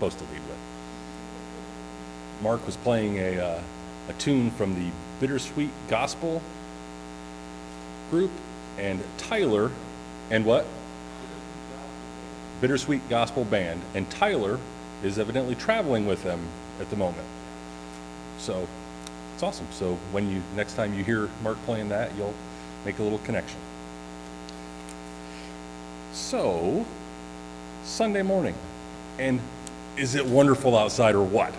supposed to lead with. Mark was playing a tune from the Bittersweet Gospel group, and Tyler, and what? Bittersweet Gospel Band, and Tyler is evidently traveling with them at the moment. So it's awesome. So when next time you hear Mark playing that, you'll make a little connection. So, Sunday morning, and is it wonderful outside or what?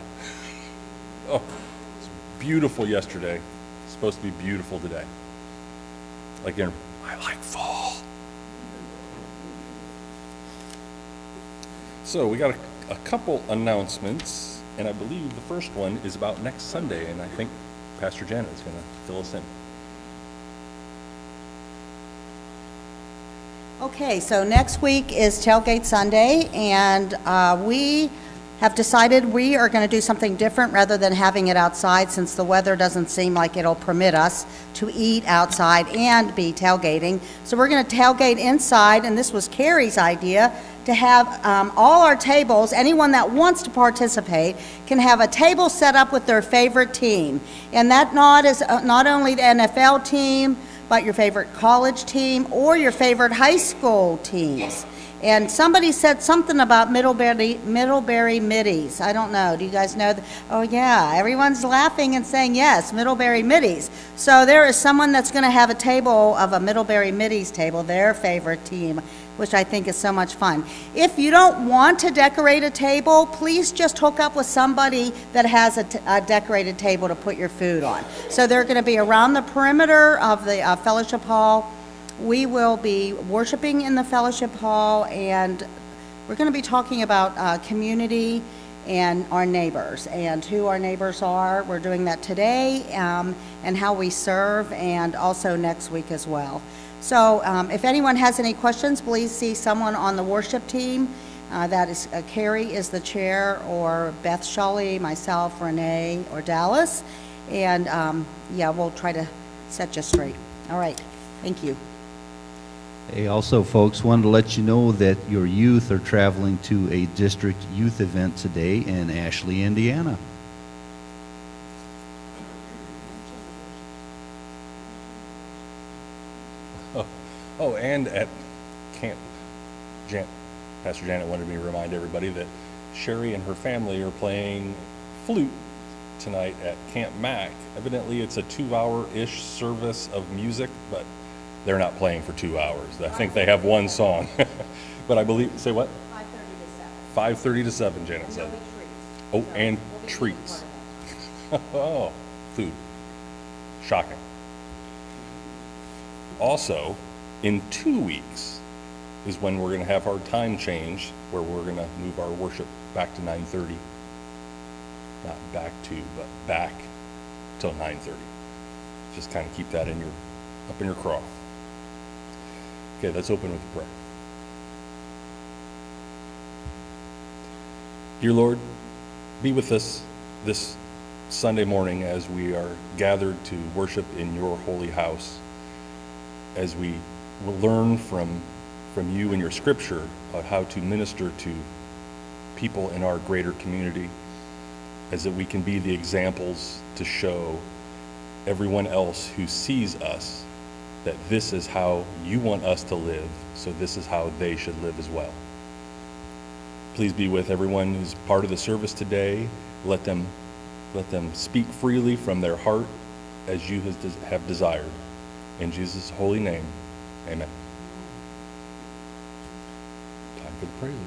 Oh, it's beautiful yesterday. It's supposed to be beautiful today. Again, I like fall. So we got a couple announcements, and I believe the first one is about next Sunday, and I think Pastor Janet is going to fill us in. Okay, so next week is Tailgate Sunday, and we have decided we are going to do something different rather than having it outside, since the weather doesn't seem like it'll permit us to eat outside and be tailgating. So we're going to tailgate inside, and this was Carrie's idea, to have all our tables, anyone that wants to participate can have a table set up with their favorite team. And that is not only the NFL team, but your favorite college team or your favorite high school teams. And somebody said something about Middlebury Middies. I don't know. Do you guys know? Oh, yeah. Everyone's laughing and saying, yes, Middlebury Middies. So there is someone that's going to have a table of a Middlebury Middies table, their favorite team, which I think is so much fun. If you don't want to decorate a table, please just hook up with somebody that has a decorated table to put your food on. So they're going to be around the perimeter of the fellowship hall. We will be worshiping in the fellowship hall, and we're going to be talking about community and our neighbors and who our neighbors are. We're doing that today, and how we serve, and also next week as well. So if anyone has any questions, please see someone on the worship team. That is Carrie is the chair, or Beth Shully, myself, Renee, or Dallas. And yeah, we'll try to set you straight. All right. Thank you. Hey, also, folks, wanted to let you know that your youth are traveling to a district youth event today in Ashley, Indiana. Oh, and at camp, Pastor Janet wanted me to remind everybody that Sherry and her family are playing flute tonight at Camp Mac. Evidently, it's a 2-hour-ish service of music, but they're not playing for 2 hours. I think they have one song. But I believe, say what? 5:30 to 7. 5:30 to 7, Janet said. Oh, and treats. Oh, food. Shocking. Also, in 2 weeks is when we're going to have our time change, where we're going to move our worship back to 9:30. Not back to, but back till 9:30. Just kind of keep that up in your craw. Okay, let's open with prayer. Dear Lord, be with us this Sunday morning as we are gathered to worship in your holy house, as we will learn from you and your scripture about how to minister to people in our greater community, as that we can be the examples to show everyone else who sees us that this is how you want us to live, so this is how they should live as well. Please be with everyone who's part of the service today. Let them speak freely from their heart as you have desired. In Jesus' holy name, amen. Time for the prelude.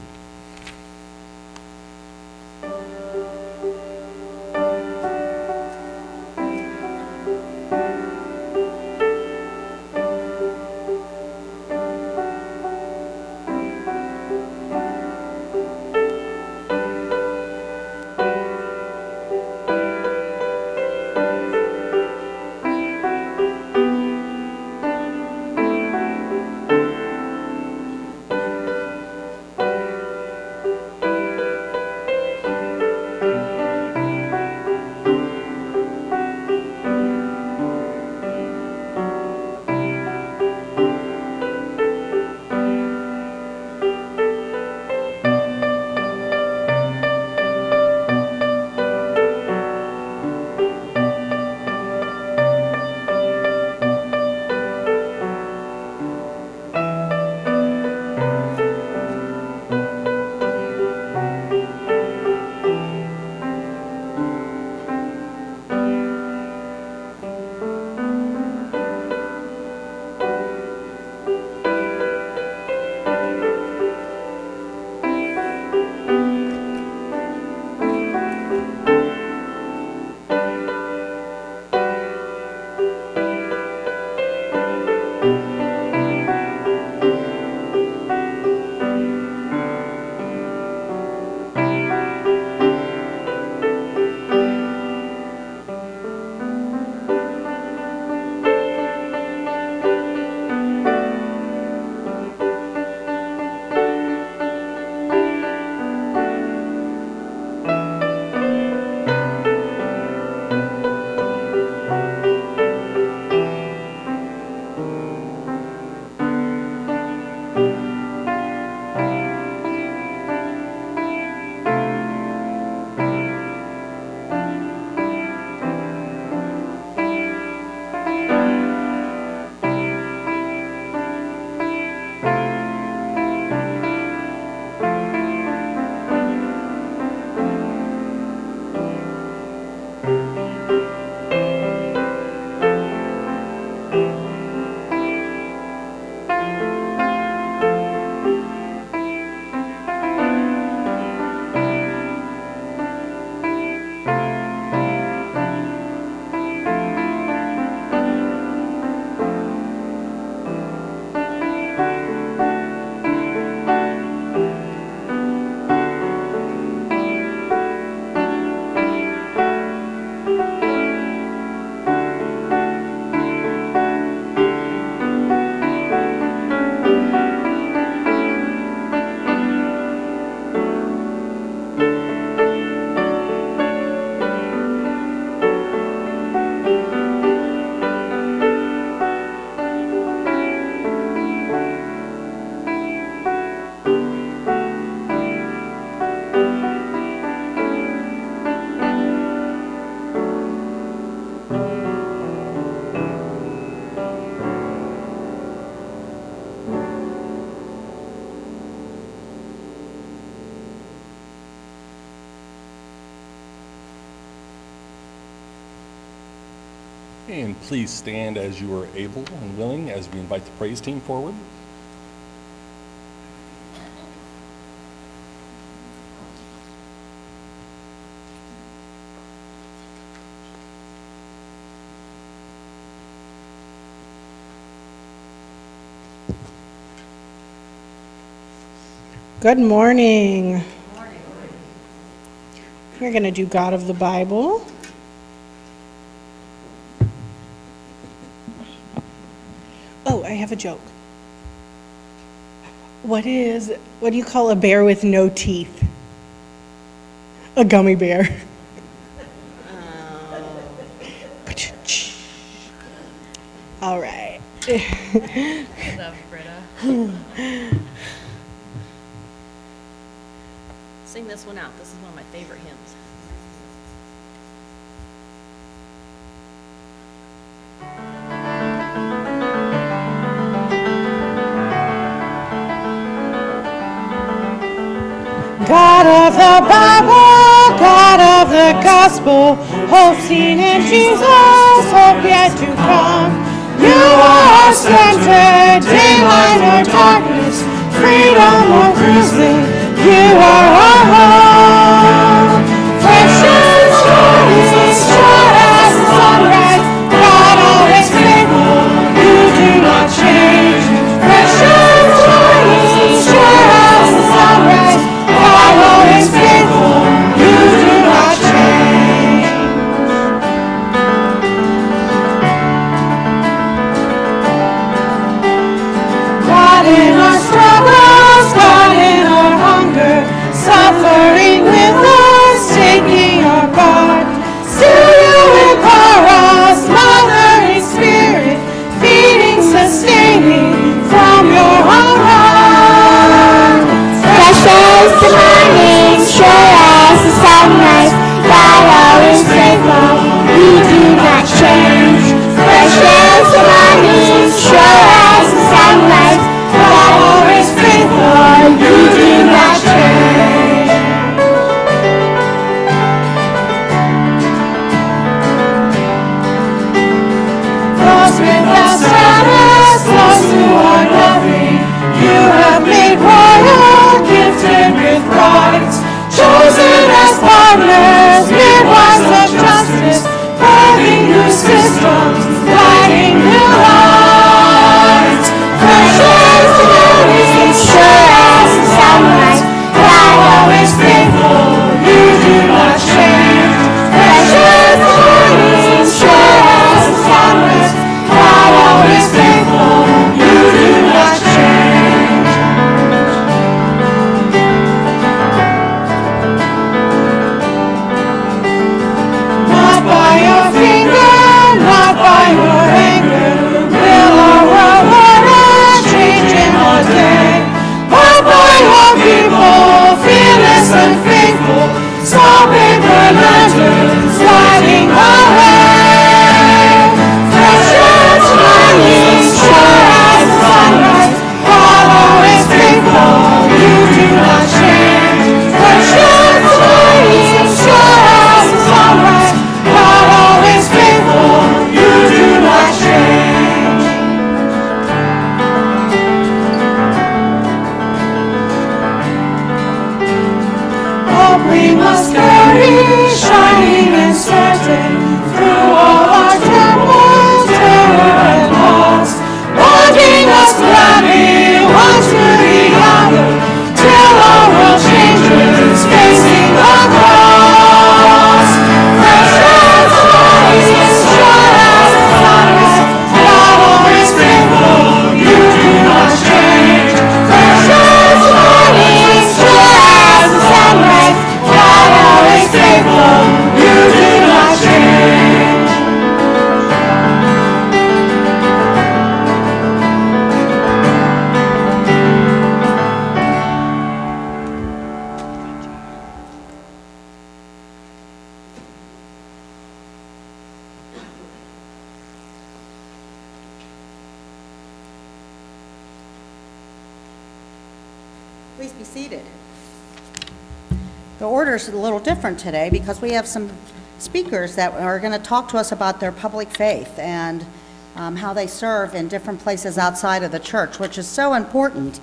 And please stand as you are able and willing as we invite the praise team forward. Good morning. We're going to do God of the Bible. Oh, I have a joke. What do you call a bear with no teeth? A gummy bear. All right. Good love, Britta. Sing this one out. This is one of my favorite hymns. God of the Bible, God of the gospel, hope seen in Jesus, hope yet to come. You are our center, daylight or darkness, freedom or cruising, you are our home. Precious morning, sure as the sunrise, God always faithful, you do not change. Precious morning, sure as the sunrise, God always faithful, you do not change. God in our struggles, God in our hunger, suffering with us, taking our part. Still you empower us, mothering spirit, feeding, sustaining from your own heart. Precious the morning, sure as the sunrise, God always faithful, you do not change. Precious the morning, sure as the sunrise, God always faithful, you do not change. Those without status, those who are nothing, you have made royal, gifted with rights, chosen as partners, midwives of justice, birthing new systems, lighting new lights. Precious the morning, Sure as the sunrise, God always faithful, you do not change. precious the morning, sure as the sunrise, God always faithful, You do not change. Not by your finger, not by your anger, will our world order change in our day. But by your people, fearless and faithful, small paper lanterns lighting the way. Precious morning, sure as the sunrise, God always faithful, you do not change. Precious morning, sure as the sunrise, God always faithful, you do not change. Hope we must carry, shining and certain, through all our temples, terror and loss, wanting us gladly, one to the other, till our world changes, facing the cross. Precious morning, sure as the sunrise, God always faithful, you do not change. Precious morning, sure as the sunrise, God always faithful, you do not be seated. The order's a little different today because we have some speakers that are going to talk to us about their public faith and how they serve in different places outside of the church, which is so important.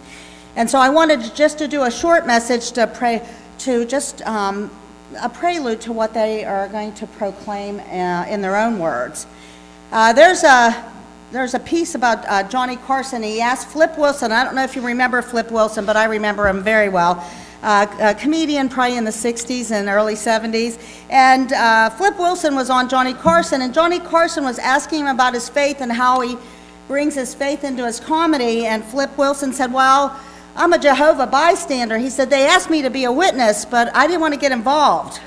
And so I wanted just to do a short message to pray, to just a prelude to what they are going to proclaim in their own words. There's a piece about Johnny Carson. He asked Flip Wilson, I don't know if you remember Flip Wilson, but I remember him very well, a comedian probably in the 60s and early 70s. And Flip Wilson was on Johnny Carson, and Johnny Carson was asking him about his faith and how he brings his faith into his comedy. And Flip Wilson said, well, I'm a Jehovah bystander. He said, they asked me to be a witness, but I didn't want to get involved.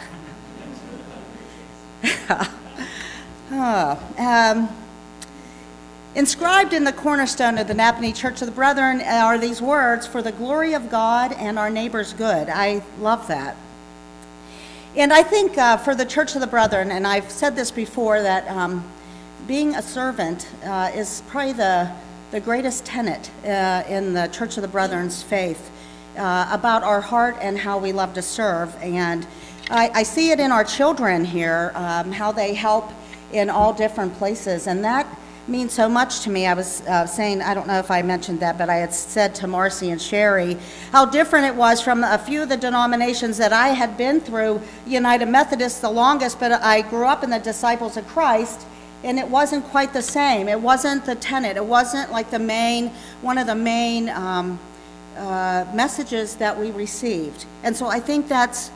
Inscribed in the cornerstone of the Napanee Church of the Brethren are these words, for the glory of God and our neighbor's good. I love that. And I think for the Church of the Brethren, and I've said this before, that being a servant is probably the greatest tenet in the Church of the Brethren's faith about our heart and how we love to serve. And I see it in our children here, how they help in all different places, and that means so much to me. I was saying, I don't know if I mentioned that, but I had said to Marcy and Sherry how different it was from a few of the denominations that I had been through. United Methodist the longest, but I grew up in the Disciples of Christ, and it wasn't quite the same. It wasn't the tenet. It wasn't like one of the main messages that we received. And so I think that's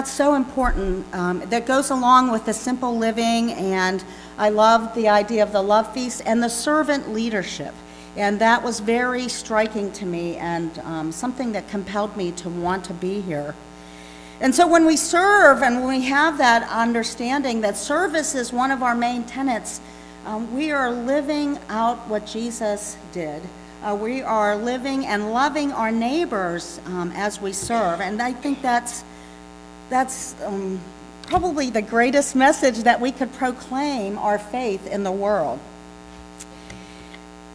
so important. That goes along with the simple living, and I love the idea of the love feast and the servant leadership. And that was very striking to me, and something that compelled me to want to be here. And so when we serve and when we have that understanding that service is one of our main tenets, we are living out what Jesus did. We are living and loving our neighbors as we serve. And I think that's probably the greatest message that we could proclaim our faith in the world.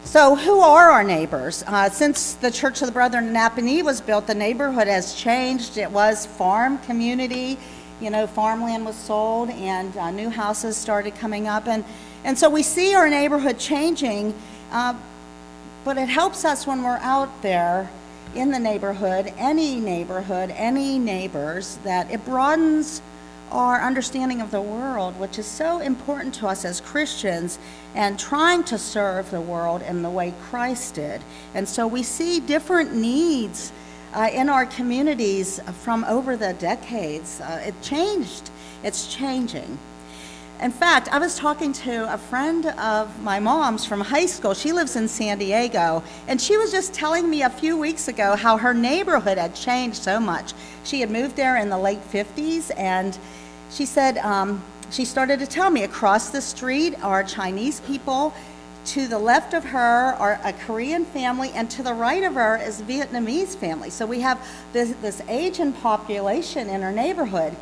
So who are our neighbors? Since the Church of the Brethren in Napanee was built, the neighborhood has changed. It was farm community. Farmland was sold, and new houses started coming up. And so we see our neighborhood changing, but it helps us when we're out there in the neighborhood, any neighbors, that it broadens our understanding of the world, which is so important to us as Christians, and trying to serve the world in the way Christ did. And so we see different needs in our communities from over the decades. It changed. It's changing. In fact, I was talking to a friend of my mom's from high school. She lives in San Diego, and she was just telling me a few weeks ago how her neighborhood had changed so much. She had moved there in the late 50s, and she said, she started to tell me across the street are Chinese people, to the left of her are a Korean family, and to the right of her is Vietnamese family. So we have this Asian population in her neighborhood.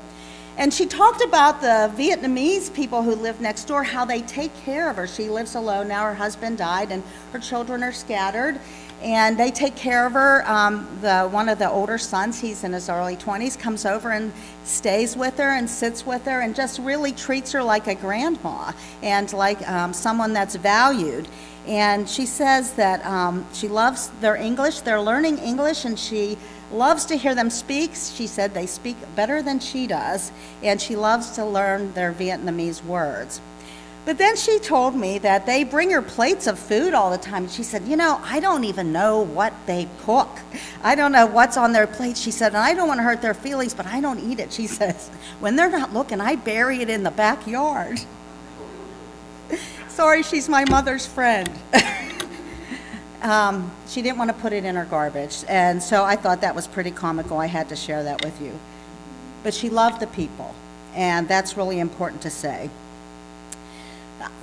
And she talked about the Vietnamese people who live next door, how they take care of her. She lives alone now. Her husband died, and her children are scattered. And they take care of her. One of the older sons, he's in his early 20s, comes over and stays with her and sits with her and just really treats her like a grandma and like someone that's valued. And she says that she loves their English. They're learning English, and she loves to hear them speak. She said they speak better than she does, and she loves to learn their Vietnamese words. But then she told me that they bring her plates of food all the time. She said, I don't even know what they cook. I don't know what's on their plate. She said, and I don't want to hurt their feelings, but I don't eat it. She says, when they're not looking, I bury it in the backyard. Sorry, she's my mother's friend. She didn't want to put it in her garbage, and so I thought that was pretty comical. I had to share that with you. But she loved the people, and that's really important to say.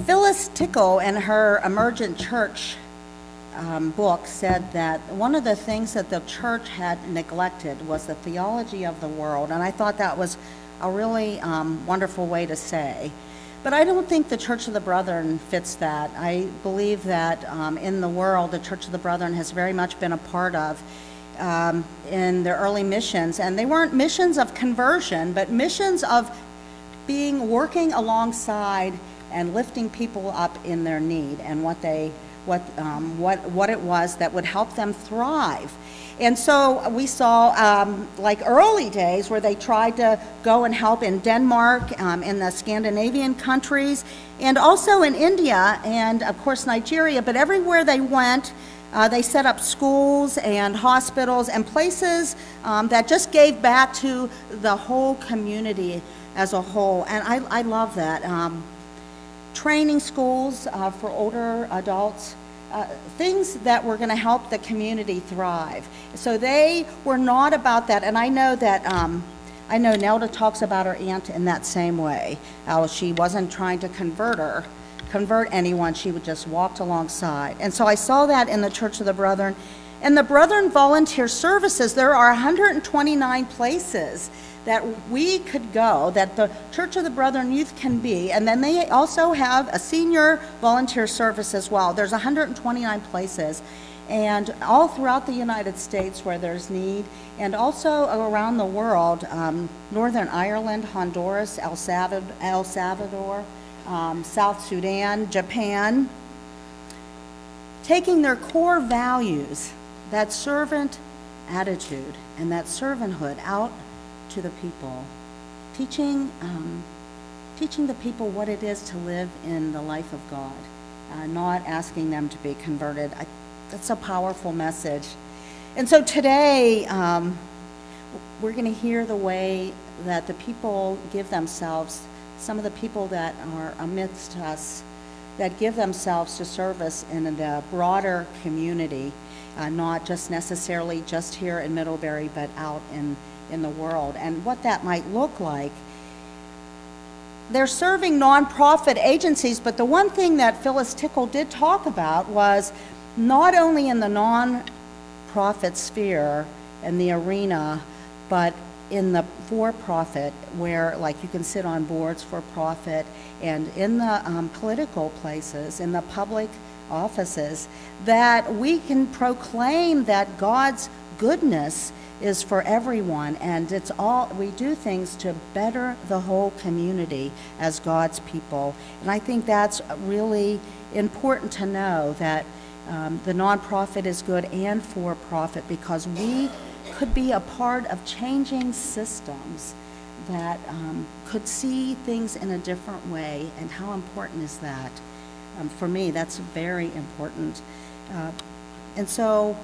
Phyllis Tickle, in her Emergent Church book, said that one of the things that the church had neglected was the theology of the world, and I thought that was a really wonderful way to say. But I don't think the Church of the Brethren fits that. I believe that in the world, the Church of the Brethren has very much been a part of in their early missions, and they weren't missions of conversion, but missions of working alongside and lifting people up in their need and what it was that would help them thrive. And so we saw like early days where they tried to go and help in Denmark, in the Scandinavian countries, and also in India and of course Nigeria. But everywhere they went, they set up schools and hospitals and places that just gave back to the whole community as a whole. And I love that. Training schools for older adults, things that were going to help the community thrive. So they were not about that. And I know that, I know Nelda talks about her aunt in that same way. How she wasn't trying to convert anyone, she would just walked alongside. And so I saw that in the Church of the Brethren. And the Brethren volunteer services, there are 129 places that we could go, that the Church of the Brethren Youth can be, and then they also have a senior volunteer service as well. There's 129 places, and all throughout the United States where there's need, and also around the world, Northern Ireland, Honduras, El Salvador, South Sudan, Japan, taking their core values, that servant attitude and that servanthood out to the people, teaching the people what it is to live in the life of God, not asking them to be converted. That's a powerful message. And so today, we're going to hear the way that the people give themselves, some of the people that are amidst us, that give themselves to service in the broader community, not just necessarily just here in Middlebury, but out in the world, and what that might look like. They're serving nonprofit agencies, but the one thing that Phyllis Tickle did talk about was not only in the nonprofit sphere and the arena, but in the for-profit, where like you can sit on boards for profit, and in the political places, in the public offices, that we can proclaim that God's goodness is for everyone, and it's all, we do things to better the whole community as God's people. And I think that's really important to know, that the nonprofit is good and for profit, because we could be a part of changing systems that could see things in a different way. And how important is that? For me, that's very important. And so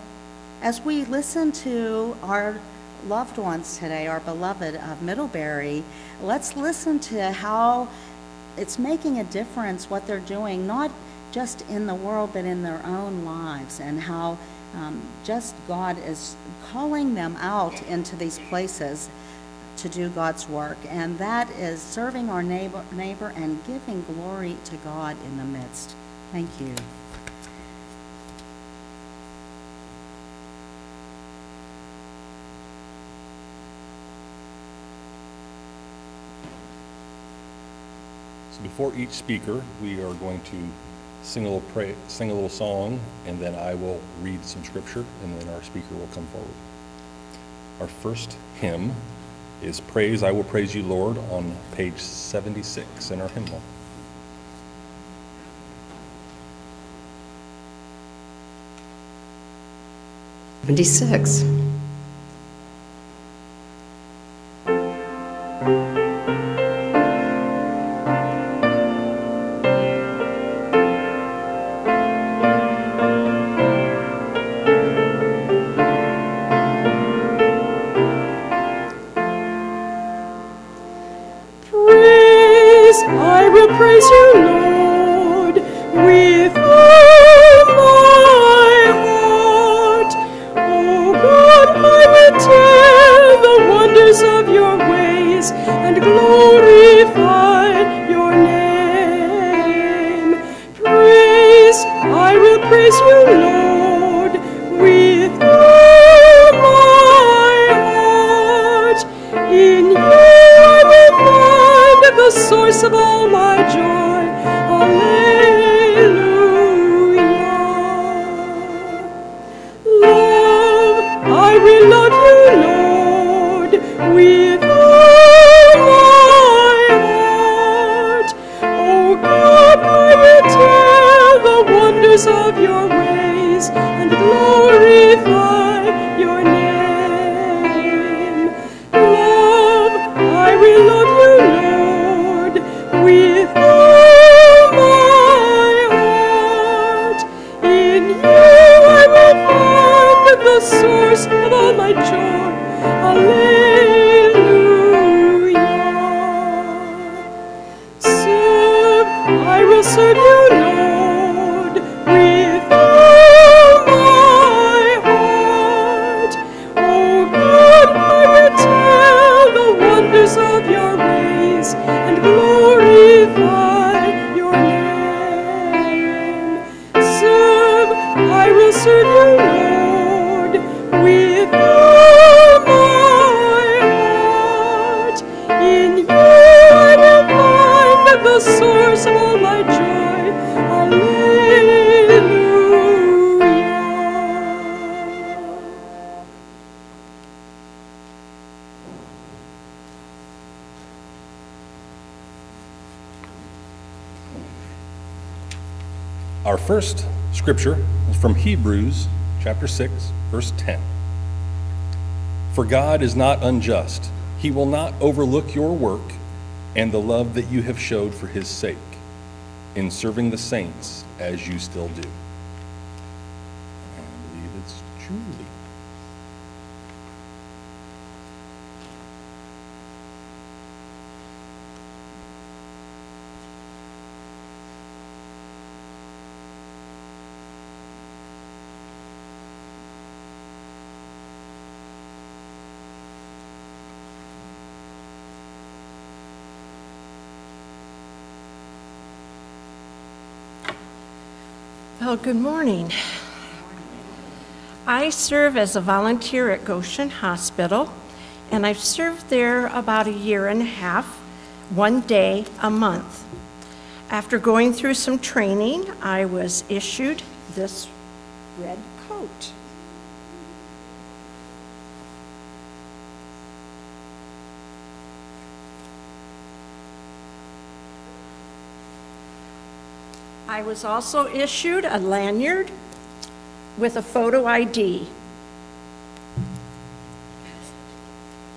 as we listen to our loved ones today, our beloved of Middlebury, let's listen to how it's making a difference, what they're doing, not just in the world, but in their own lives, and how just God is calling them out into these places to do God's work. And that is serving our neighbor and giving glory to God in the midst. Thank you. Before each speaker, we are going to sing a little song, and then I will read some scripture, and then our speaker will come forward. Our first hymn is Praise, I Will Praise You, Lord, on page 76 in our hymnal. '76. Praise you, Lord, with all my heart. Oh God, I will tell the wonders of your ways and glorify your name. Praise, I will praise you, Lord, with all my heart. In you I will find the source of all my joy. Hallelujah. Love, I will Lord, the source of all my joy. Alleluia. Our first scripture is from Hebrews chapter 6, verse 10. For God is not unjust. He will not overlook your work and the love that you have showed for his sake in serving the saints as you still do. I believe it's Julie. Well, good morning. I serve as a volunteer at Goshen Hospital, and I've served there about a year and a half, one day a month. After going through some training, I was issued this red coat. I was also issued a lanyard with a photo ID.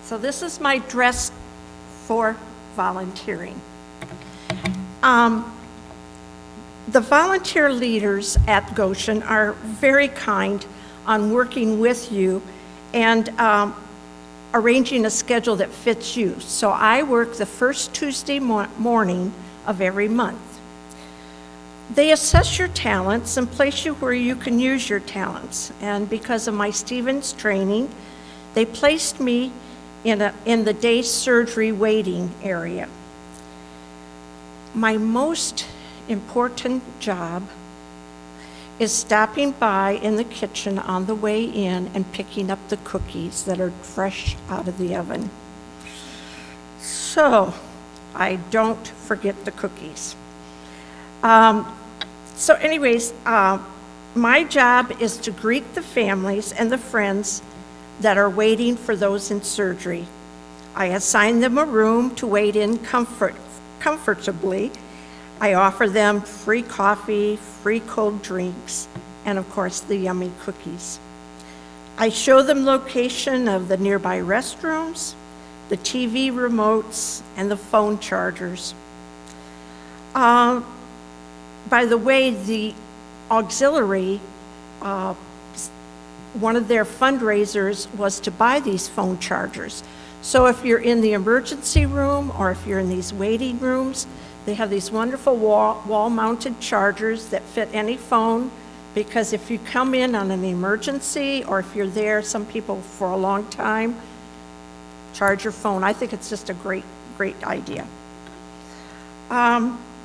So this is my dress for volunteering. The volunteer leaders at Goshen are very kind on working with you and arranging a schedule that fits you. So I work the first Tuesday morning of every month. They assess your talents and place you where you can use your talents. And because of my Stevens training, they placed me in the day surgery waiting area. My most important job is stopping by in the kitchen on the way in and picking up the cookies that are fresh out of the oven. So I don't forget the cookies. So anyways, my job is to greet the families and the friends that are waiting for those in surgery. I assign them a room to wait in comfortably. I offer them free coffee, free cold drinks, and of course the yummy cookies. I show them location of the nearby restrooms, the TV remotes, and the phone chargers. By the way, the auxiliary, one of their fundraisers was to buy these phone chargers. So if you're in the emergency room or if you're in these waiting rooms, they have these wonderful wall-mounted chargers that fit any phone, because if you come in on an emergency or if you're there, some people for a long time, charge your phone. I think it's just a great, great idea.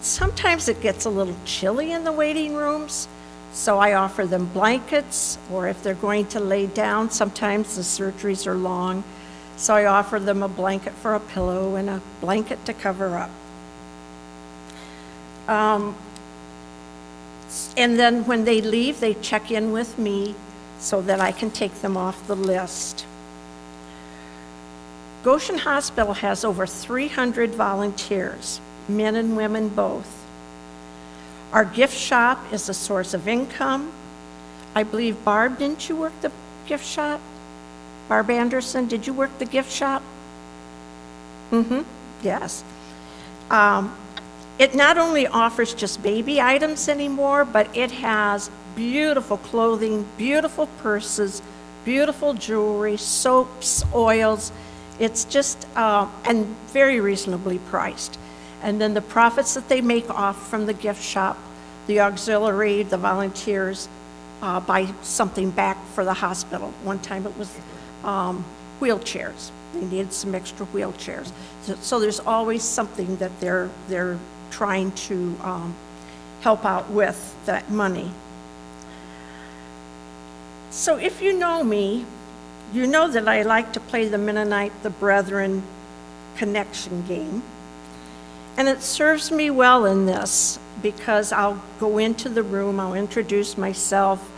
Sometimes it gets a little chilly in the waiting rooms, so I offer them blankets, or if they're going to lay down, sometimes the surgeries are long, so I offer them a blanket for a pillow and a blanket to cover up. And then when they leave, they check in with me so that I can take them off the list. Goshen Hospital has over 300 volunteers, men and women both. Our gift shop is a source of income. I believe, Barb, didn't you work the gift shop? Barb Anderson, did you work the gift shop? Yes. It not only offers just baby items anymore, but it has beautiful clothing, beautiful purses, beautiful jewelry, soaps, oils. It's just, and very reasonably priced. And then the profits that they make off from the gift shop, the auxiliary, the volunteers, buy something back for the hospital. One time it was wheelchairs. They needed some extra wheelchairs. So there's always something that they're trying to help out with that money. So if you know me, you know that I like to play the Mennonite, the Brethren connection game. And it serves me well in this because I'll go into the room, I'll introduce myself,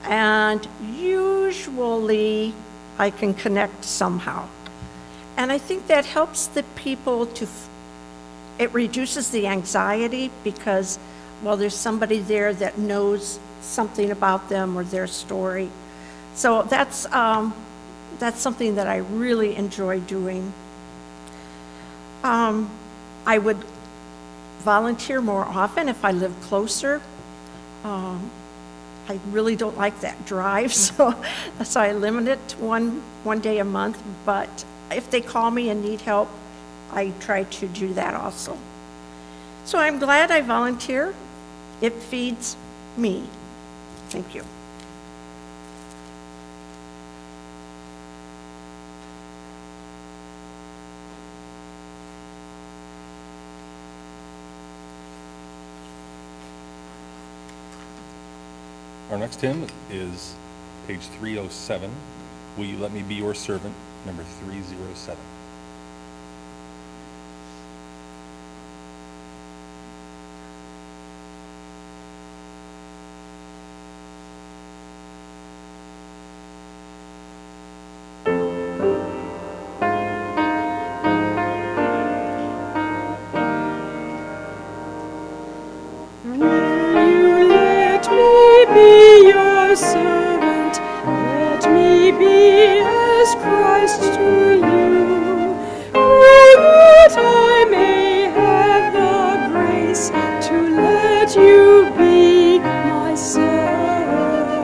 and usually I can connect somehow. And I think that helps the people it reduces the anxiety because, well, there's somebody there that knows something about them or their story. So that's something that I really enjoy doing. I would volunteer more often if I lived closer. I really don't like that drive, so I limit it to one day a month, but if they call me and need help, I try to do that also. So I'm glad I volunteer. It feeds me. Thank you. Our next hymn is page 307. Will you let me be your servant, number 307. Servant, let me be as Christ to you, pray that I may have the grace to let you be my servant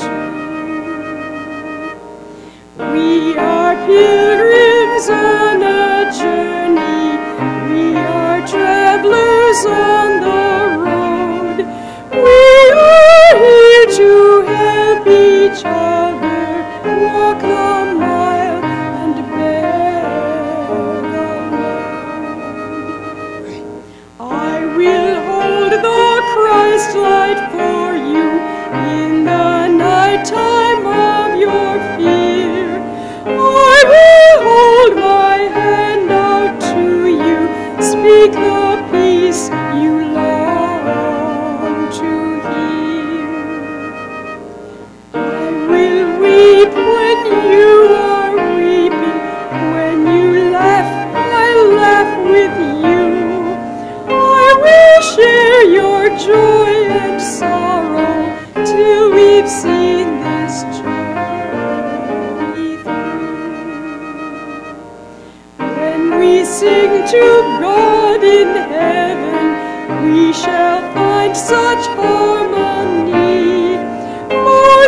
too. We are pilgrims on a journey, we are travelers on the road, we are here to help each other walk the mile and bear the load. I will hold the Christ light for you in the night time of your fear. I will hold my hand out to you, speak the peace you long to hear. I will weep when you are weeping, when you laugh, I'll laugh with you. I will share your joy and sorrow till we've seen this journey through. When we sing to God in heaven, we shall find such harmony. More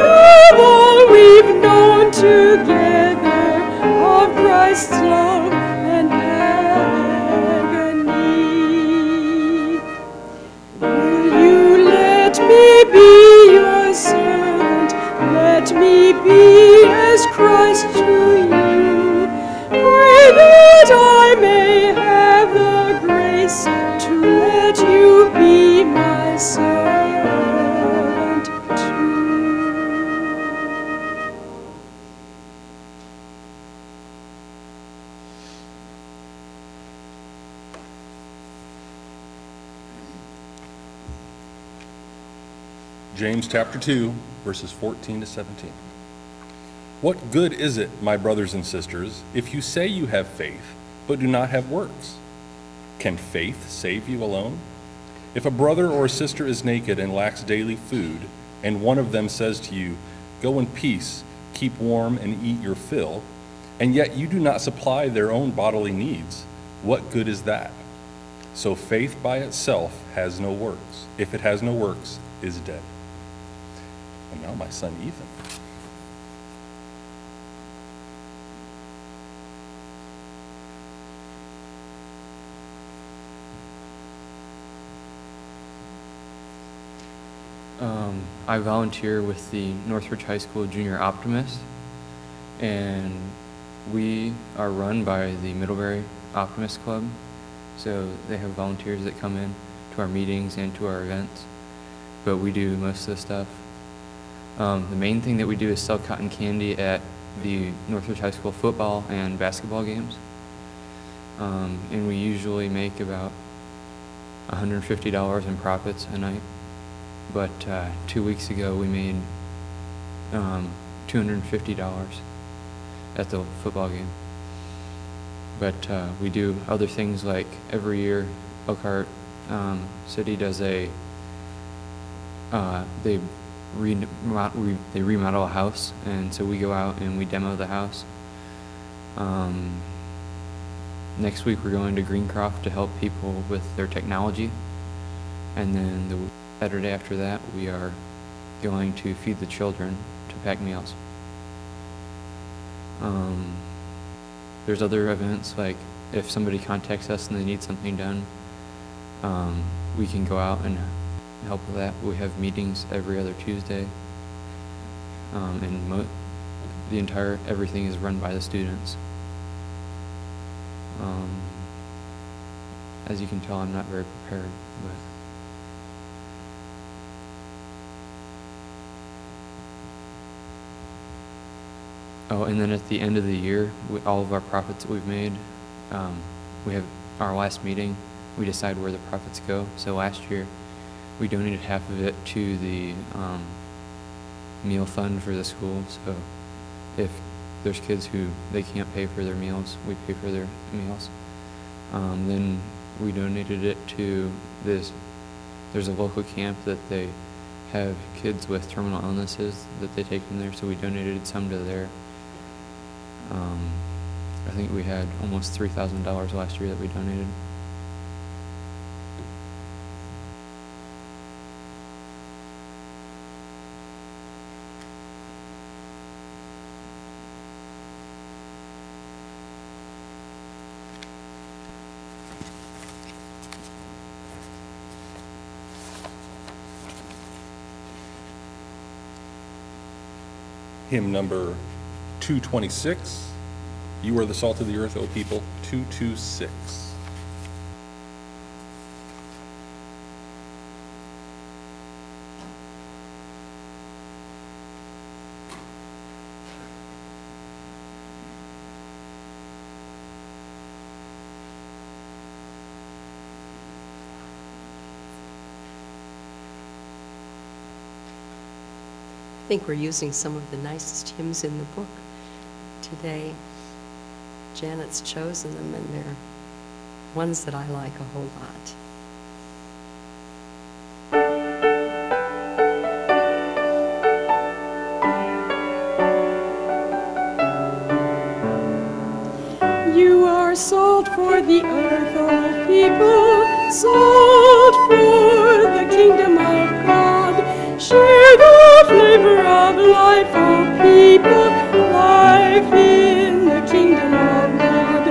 of all we've known together of Christ's love and agony. Will you let me be your servant? Let me be as Christ to you. Pray that I may have the grace to let you be my servant too. James chapter 2, verses 14 to 17. What good is it, my brothers and sisters, if you say you have faith, but do not have works? Can faith save you alone? If a brother or a sister is naked and lacks daily food, and one of them says to you, go in peace, keep warm and eat your fill, and yet you do not supply their own bodily needs, what good is that? So faith by itself has no works. If it has no works, is dead. And now my son Ethan. I volunteer with the Northridge High School Junior Optimist, and we are run by the Middlebury Optimist Club. So they have volunteers that come in to our meetings and to our events, but we do most of the stuff. The main thing that we do is sell cotton candy at the Northridge High School football and basketball games. and we usually make about $150 in profits a night. But 2 weeks ago, we made $250 at the football game. But we do other things like every year, Elkhart City does they remodel a house, and so we go out and we demo the house. Next week we're going to Greencroft to help people with their technology, and then the Saturday after that we are going to feed the children to pack meals. There's other events, like if somebody contacts us and they need something done, we can go out and help with that. We have meetings every other Tuesday, and everything is run by the students. As you can tell, I'm not very prepared, but oh, and then at the end of the year, all of our profits that we've made, we have our last meeting, we decide where the profits go. So last year, we donated half of it to the meal fund for the school. So if there's kids who they can't pay for their meals, we pay for their meals. Then we donated it to there's a local camp that they have kids with terminal illnesses that they take from there, so we donated some to there. I think we had almost $3,000 last year that we donated. Hymn number 226, You Are the Salt of the Earth, O People, 226. I think we're using some of the nicest hymns in the book today. Janet's chosen them, and they're ones that I like a whole lot. You are salt for the earth, O people, salt for the kingdom of God. Share the flavor of life, O people, life in the kingdom of God.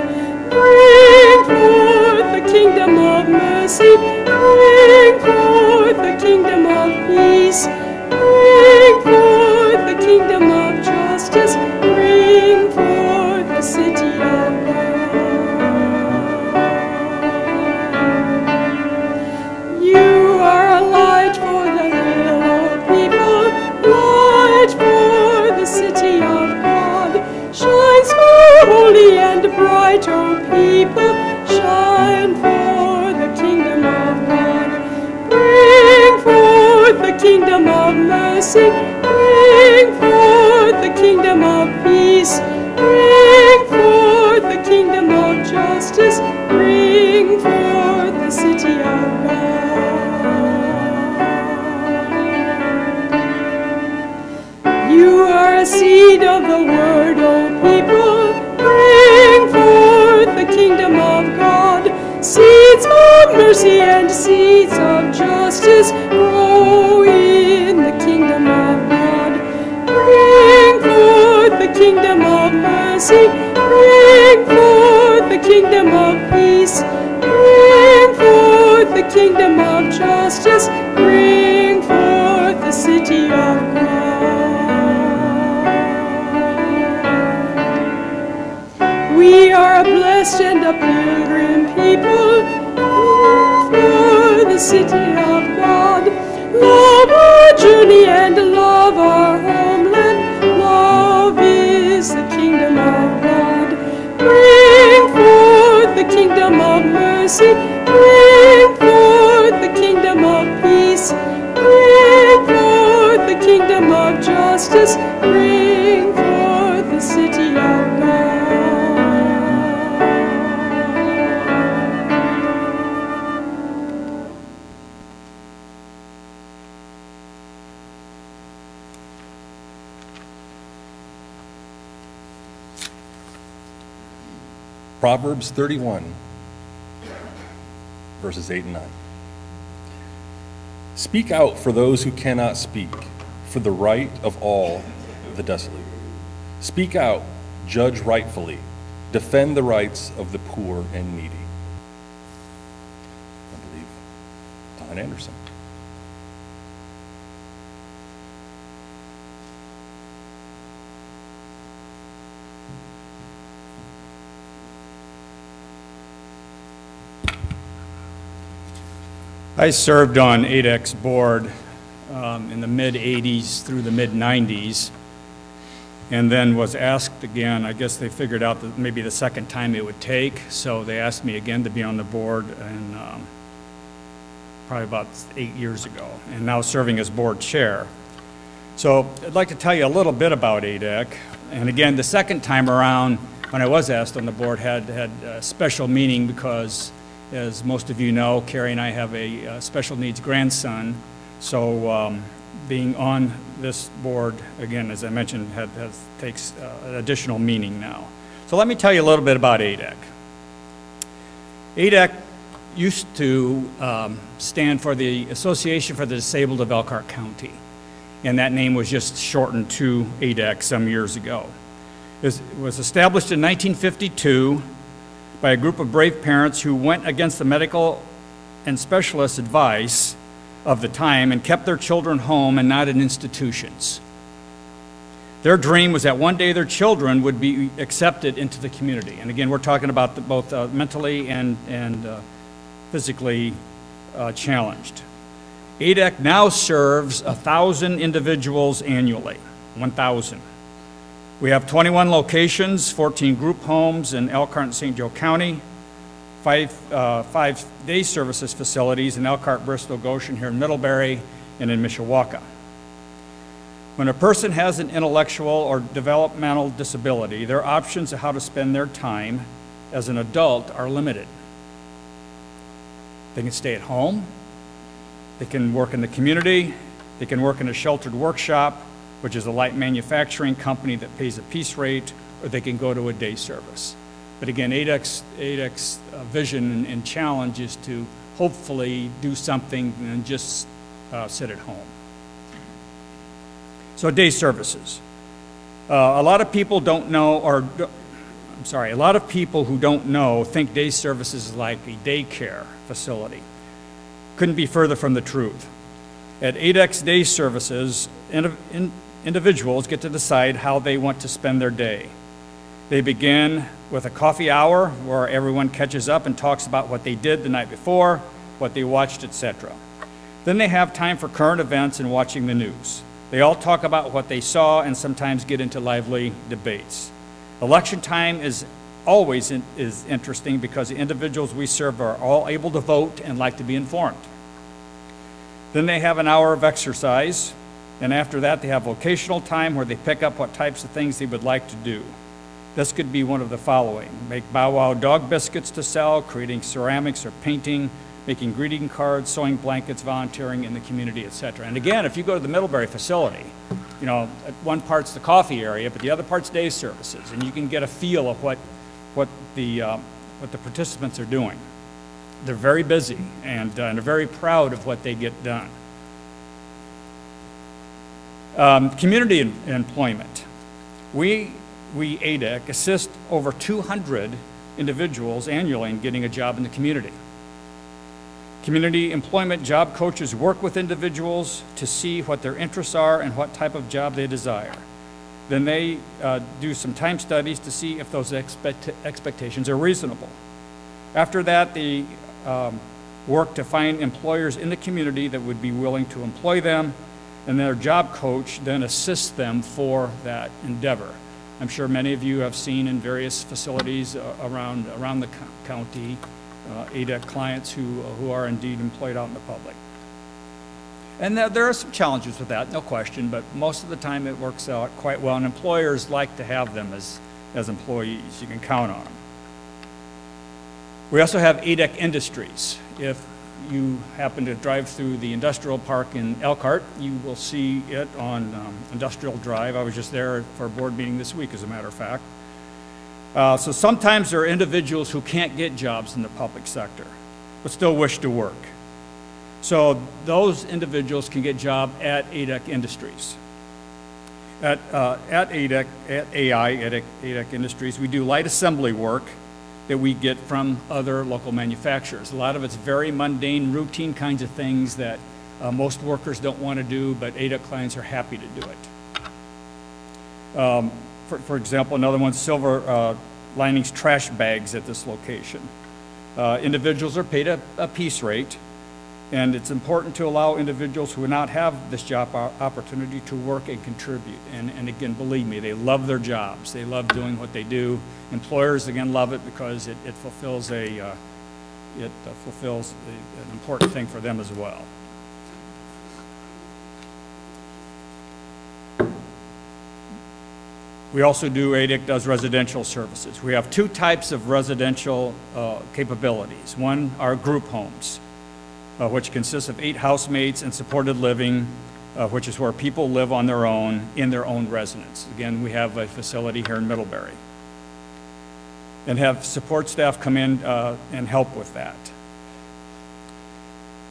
Bring forth the kingdom of mercy, bring forth the kingdom of peace, bring forth the kingdom of justice, bring forth the city of God. You are a light for the little people, light for the city of God. Shine so holy and bright, O people, shine for the kingdom of God. Bring forth the kingdom of mercy, bring forth the kingdom of peace, bring forth the kingdom of justice, bring forth the city of God. You are a seed of the word, O people, bring forth the kingdom of God. Seeds of mercy and seeds of justice grow in the kingdom of God. Bring forth the kingdom of mercy, bring forth the kingdom of peace, bring forth the kingdom of justice, bring forth the city of God. We are a blessed and a pilgrim people for the city of God. Love our journey and love our homeland. Love is the kingdom of God. Bring forth the kingdom of mercy. Bring forth the kingdom of peace. Bring forth the kingdom of justice. Bring forth the city of God. Proverbs 31, verses 8 and 9. Speak out for those who cannot speak, for the right of all the desolate. Speak out, judge rightfully, defend the rights of the poor and needy. I believe Don Anderson. I served on ADEC's board in the mid-'80s through the mid-'90s, and then was asked again. I guess they figured out that maybe the second time it would take, so they asked me again to be on the board, and probably about 8 years ago, and now serving as board chair. So I'd like to tell you a little bit about ADEC, and again, the second time around, when I was asked on the board, had a special meaning because, as most of you know, Carrie and I have a special needs grandson, so being on this board, again, as I mentioned, takes additional meaning now. So let me tell you a little bit about ADEC. ADEC used to stand for the Association for the Disabled of Elkhart County, and that name was just shortened to ADEC some years ago. It was established in 1952 by a group of brave parents who went against the medical and specialist advice of the time and kept their children home and not in institutions. Their dream was that one day their children would be accepted into the community. And again, we're talking about both mentally and physically challenged. ADEC now serves 1,000 individuals annually, 1,000. We have 21 locations, 14 group homes in Elkhart and St. Joe County, five day services facilities in Elkhart, Bristol, Goshen, here in Middlebury, and in Mishawaka. When a person has an intellectual or developmental disability, their options of how to spend their time as an adult are limited. They can stay at home, they can work in the community, they can work in a sheltered workshop, which is a light manufacturing company that pays a piece rate, or they can go to a day service. But again, ADEC's vision and challenge is to hopefully do something and just sit at home. So day services. A lot of people don't know, a lot of people who don't know think day services is like a daycare facility. Couldn't be further from the truth. At ADEC's day services, individuals get to decide how they want to spend their day. They begin with a coffee hour where everyone catches up and talks about what they did the night before, what they watched, etc. Then they have time for current events and watching the news. They all talk about what they saw and sometimes get into lively debates. Election time is always interesting because the individuals we serve are all able to vote and like to be informed. Then they have an hour of exercise, and after that they have vocational time where they pick up what types of things they would like to do. This could be one of the following: make Bow Wow dog biscuits to sell, creating ceramics or painting, making greeting cards, sewing blankets, volunteering in the community, etc. And again, if you go to the Middlebury facility, you know, one part's the coffee area, but the other part's day services, and you can get a feel of what the participants are doing. They're very busy, and they're very proud of what they get done. Community employment. We ADEC assist over 200 individuals annually in getting a job in the community. Community employment job coaches work with individuals to see what their interests are and what type of job they desire. Then they do some time studies to see if those expectations are reasonable. After that, they work to find employers in the community that would be willing to employ them, and their job coach then assists them for that endeavor. I'm sure many of you have seen in various facilities around the county, ADEC clients who are indeed employed out in the public. And there are some challenges with that, no question, but most of the time it works out quite well, and employers like to have them as employees. You can count on them. We also have ADEC Industries. If you happen to drive through the industrial park in Elkhart, you will see it on Industrial Drive. I was just there for a board meeting this week, as a matter of fact. So sometimes there are individuals who can't get jobs in the public sector, but still wish to work. So those individuals can get job at ADEC Industries. At ADEC, ADEC Industries, we do light assembly work that we get from other local manufacturers. A lot of it's very mundane, routine kinds of things that most workers don't want to do, but ADEC clients are happy to do it. For example, another one, Silver Linings trash bags at this location. Individuals are paid a piece rate, and it's important to allow individuals who would not have this job opportunity to work and contribute. And again, believe me, they love their jobs. They love doing what they do. Employers, again, love it because it fulfills an important thing for them as well. We also ADEC does residential services. We have two types of residential capabilities. One are group homes, which consists of 8 housemates and supported living, which is where people live on their own in their own residence. Again, we have a facility here in Middlebury, and have support staff come in and help with that.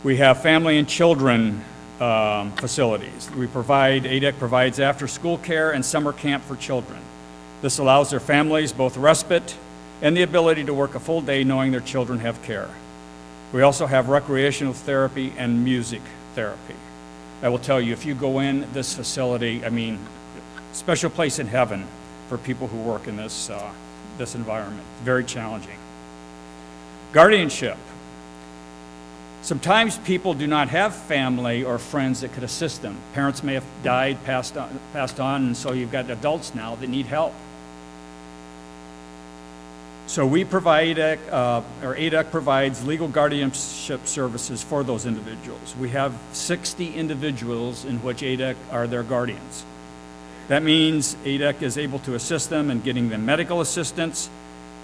We have family and children facilities. ADEC provides after-school care and summer camp for children. This allows their families both respite and the ability to work a full day knowing their children have care. We also have recreational therapy and music therapy. I will tell you, if you go in this facility, I mean, special place in heaven for people who work in this environment. Very challenging. Guardianship. Sometimes people do not have family or friends that could assist them. Parents may have died, passed on, and so you've got adults now that need help. So we provide, ADEC provides legal guardianship services for those individuals. We have 60 individuals in which ADEC are their guardians. That means ADEC is able to assist them in getting them medical assistance,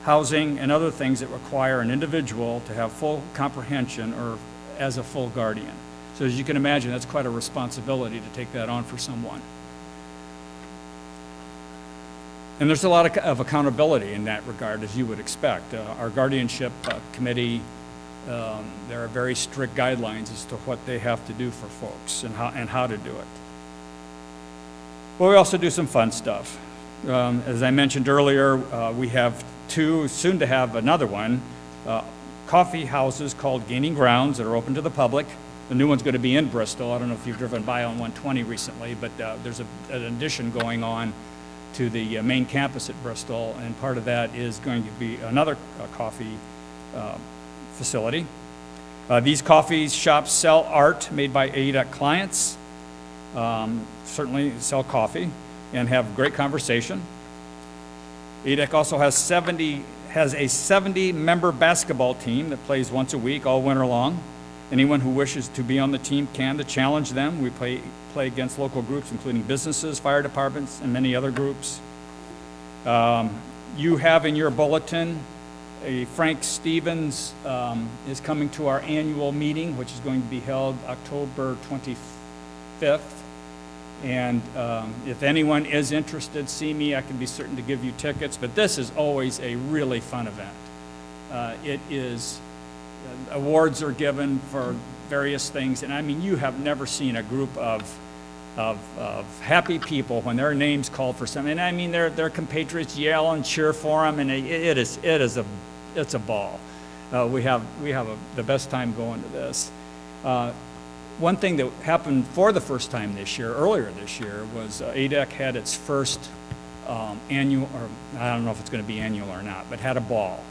housing, and other things that require an individual to have full comprehension or as a full guardian. So as you can imagine, that's quite a responsibility to take that on for someone. And there's a lot of accountability in that regard, as you would expect. Our guardianship committee, there are very strict guidelines as to what they have to do for folks and how to do it. But we also do some fun stuff. As I mentioned earlier, we have 2, soon to have another one, coffee houses called Gaining Grounds that are open to the public. The new one's going to be in Bristol. I don't know if you've driven by on 120 recently, but there's an addition going on to the main campus at Bristol, and part of that is going to be another coffee facility. These coffee shops sell art made by ADEC clients, certainly sell coffee, and have great conversation. ADEC also has a 70-member basketball team that plays once a week all winter long. Anyone who wishes to be on the team can. To challenge them, we play against local groups, including businesses, fire departments, and many other groups. You have in your bulletin, Frank Stevens is coming to our annual meeting, which is going to be held October 25th. And if anyone is interested, see me. I can be certain to give you tickets. But this is always a really fun event. It is, awards are given for various things. And I mean, you have never seen a group of happy people when their name's called for something. And I mean, their compatriots yell and cheer for them. And it's a ball. We have the best time going to this. One thing that happened for the first time earlier this year, was ADEC had its first annual, or I don't know if it's going to be annual or not, but had a ball.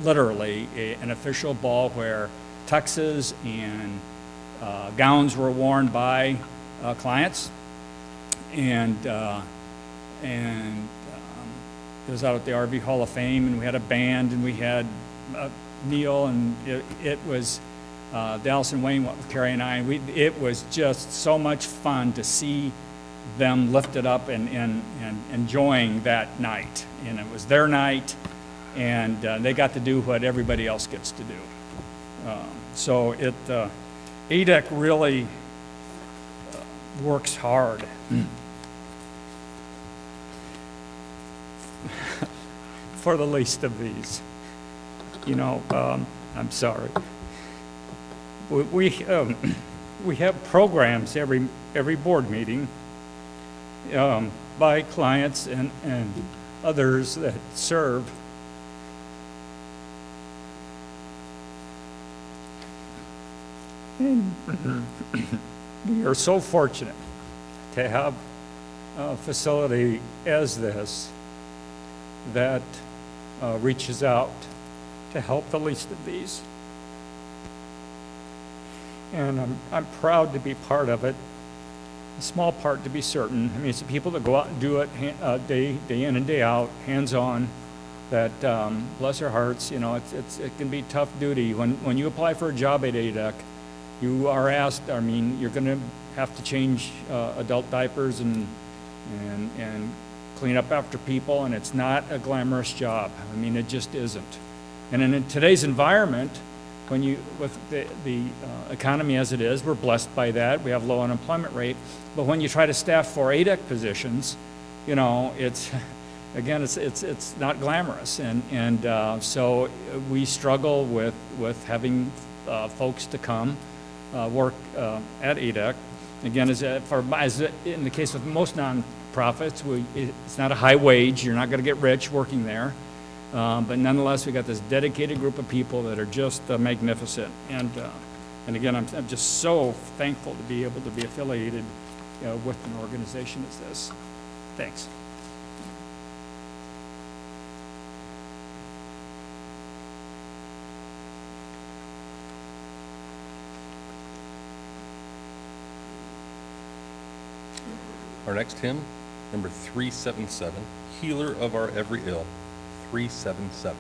Literally an official ball where tuxes and gowns were worn by clients, and and it was out at the RV Hall of Fame, and we had a band, and we had Neil, and it was Dallas and Wayne went with Carrie and I, and it was just so much fun to see them lifted up and enjoying that night. And it was their night, and they got to do what everybody else gets to do. So ADEC really works hard. For the least of these. You know, I'm sorry. We have programs every board meeting by clients and others that serve. And we are so fortunate to have a facility as this that reaches out to help the least of these. And I'm proud to be part of it, a small part to be certain. I mean, it's the people that go out and do it day in and day out, hands-on, that bless their hearts. You know, it can be tough duty. When you apply for a job at ADEC, you are asked, I mean, you're going to have to change adult diapers and clean up after people, and it's not a glamorous job. I mean, it just isn't. And in today's environment, with the economy as it is, we're blessed by that. We have low unemployment rate. But when you try to staff for ADEC positions, you know, it's not glamorous. And so we struggle with having folks to come work at ADEC. Again, as in the case of most nonprofits, it's not a high wage. You're not going to get rich working there. But nonetheless, we got this dedicated group of people that are just magnificent. And again, I'm just so thankful to be able to be affiliated with an organization as this. Thanks. Our next hymn, number 377, Healer of Our Every Ill, 377.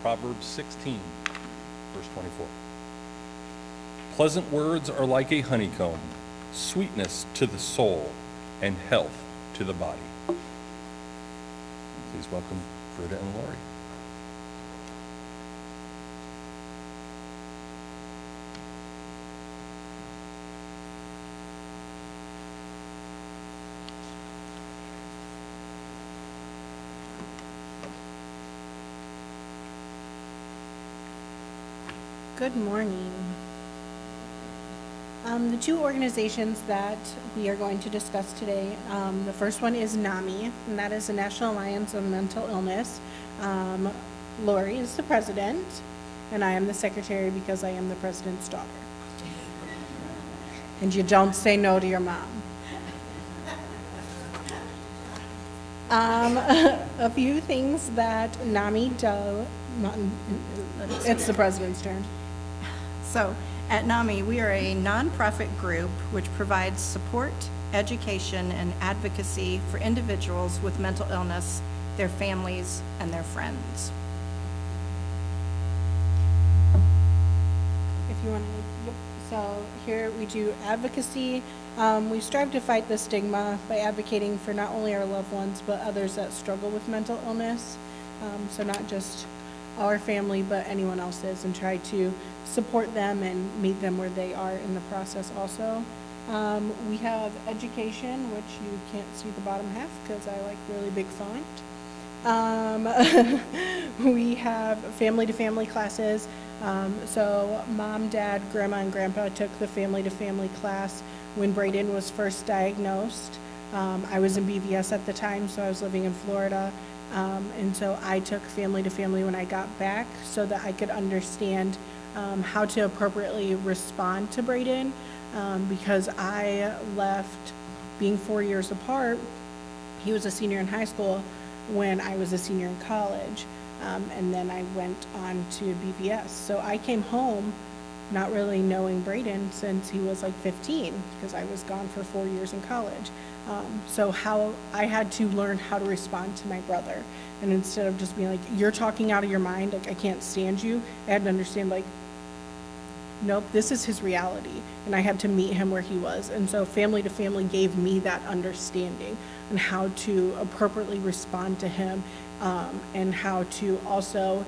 Proverbs 16, verse 24. Pleasant words are like a honeycomb, sweetness to the soul and health to the body. Please welcome Britta and Lori. Good morning. The two organizations that we are going to discuss today, the first one is NAMI, and that is the National Alliance of Mental Illness. Lori is the president, and I am the secretary because I am the president's daughter. And you don't say no to your mom. A few things that NAMI does. It's the president's turn. So, at NAMI, we are a nonprofit group which provides support, education, and advocacy for individuals with mental illness, their families, and their friends. If you want to, yep. So here we do advocacy. We strive to fight the stigma by advocating for not only our loved ones, but others that struggle with mental illness. So not just our family, but anyone else's, and try to support them and meet them where they are in the process also. We have education, which you can't see the bottom half because I like really big font. We have family-to-family classes. So mom, dad, grandma, and grandpa took the family-to-family class when Braden was first diagnosed. I was in BVS at the time, so I was living in Florida. And so I took family to family when I got back so that I could understand how to appropriately respond to Braden, because I left being 4 years apart. He was a senior in high school when I was a senior in college, and then I went on to BVS. So I came home not really knowing Braden since he was like 15, because I was gone for 4 years in college. So how I had to learn how to respond to my brother. And instead of just being like, you're talking out of your mind, like I can't stand you, I had to understand like, nope, this is his reality. And I had to meet him where he was. And so family to family gave me that understanding and how to appropriately respond to him, and how to also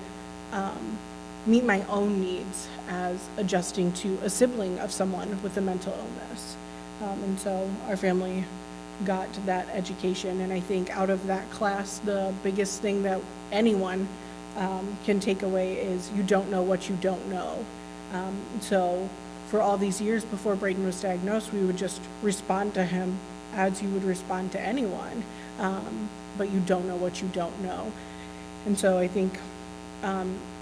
meet my own needs as adjusting to a sibling of someone with a mental illness. And so our family got that education, and I think out of that class, the biggest thing that anyone can take away is you don't know what you don't know. So for all these years before Braden was diagnosed, we would just respond to him as you would respond to anyone, but you don't know what you don't know. And so I think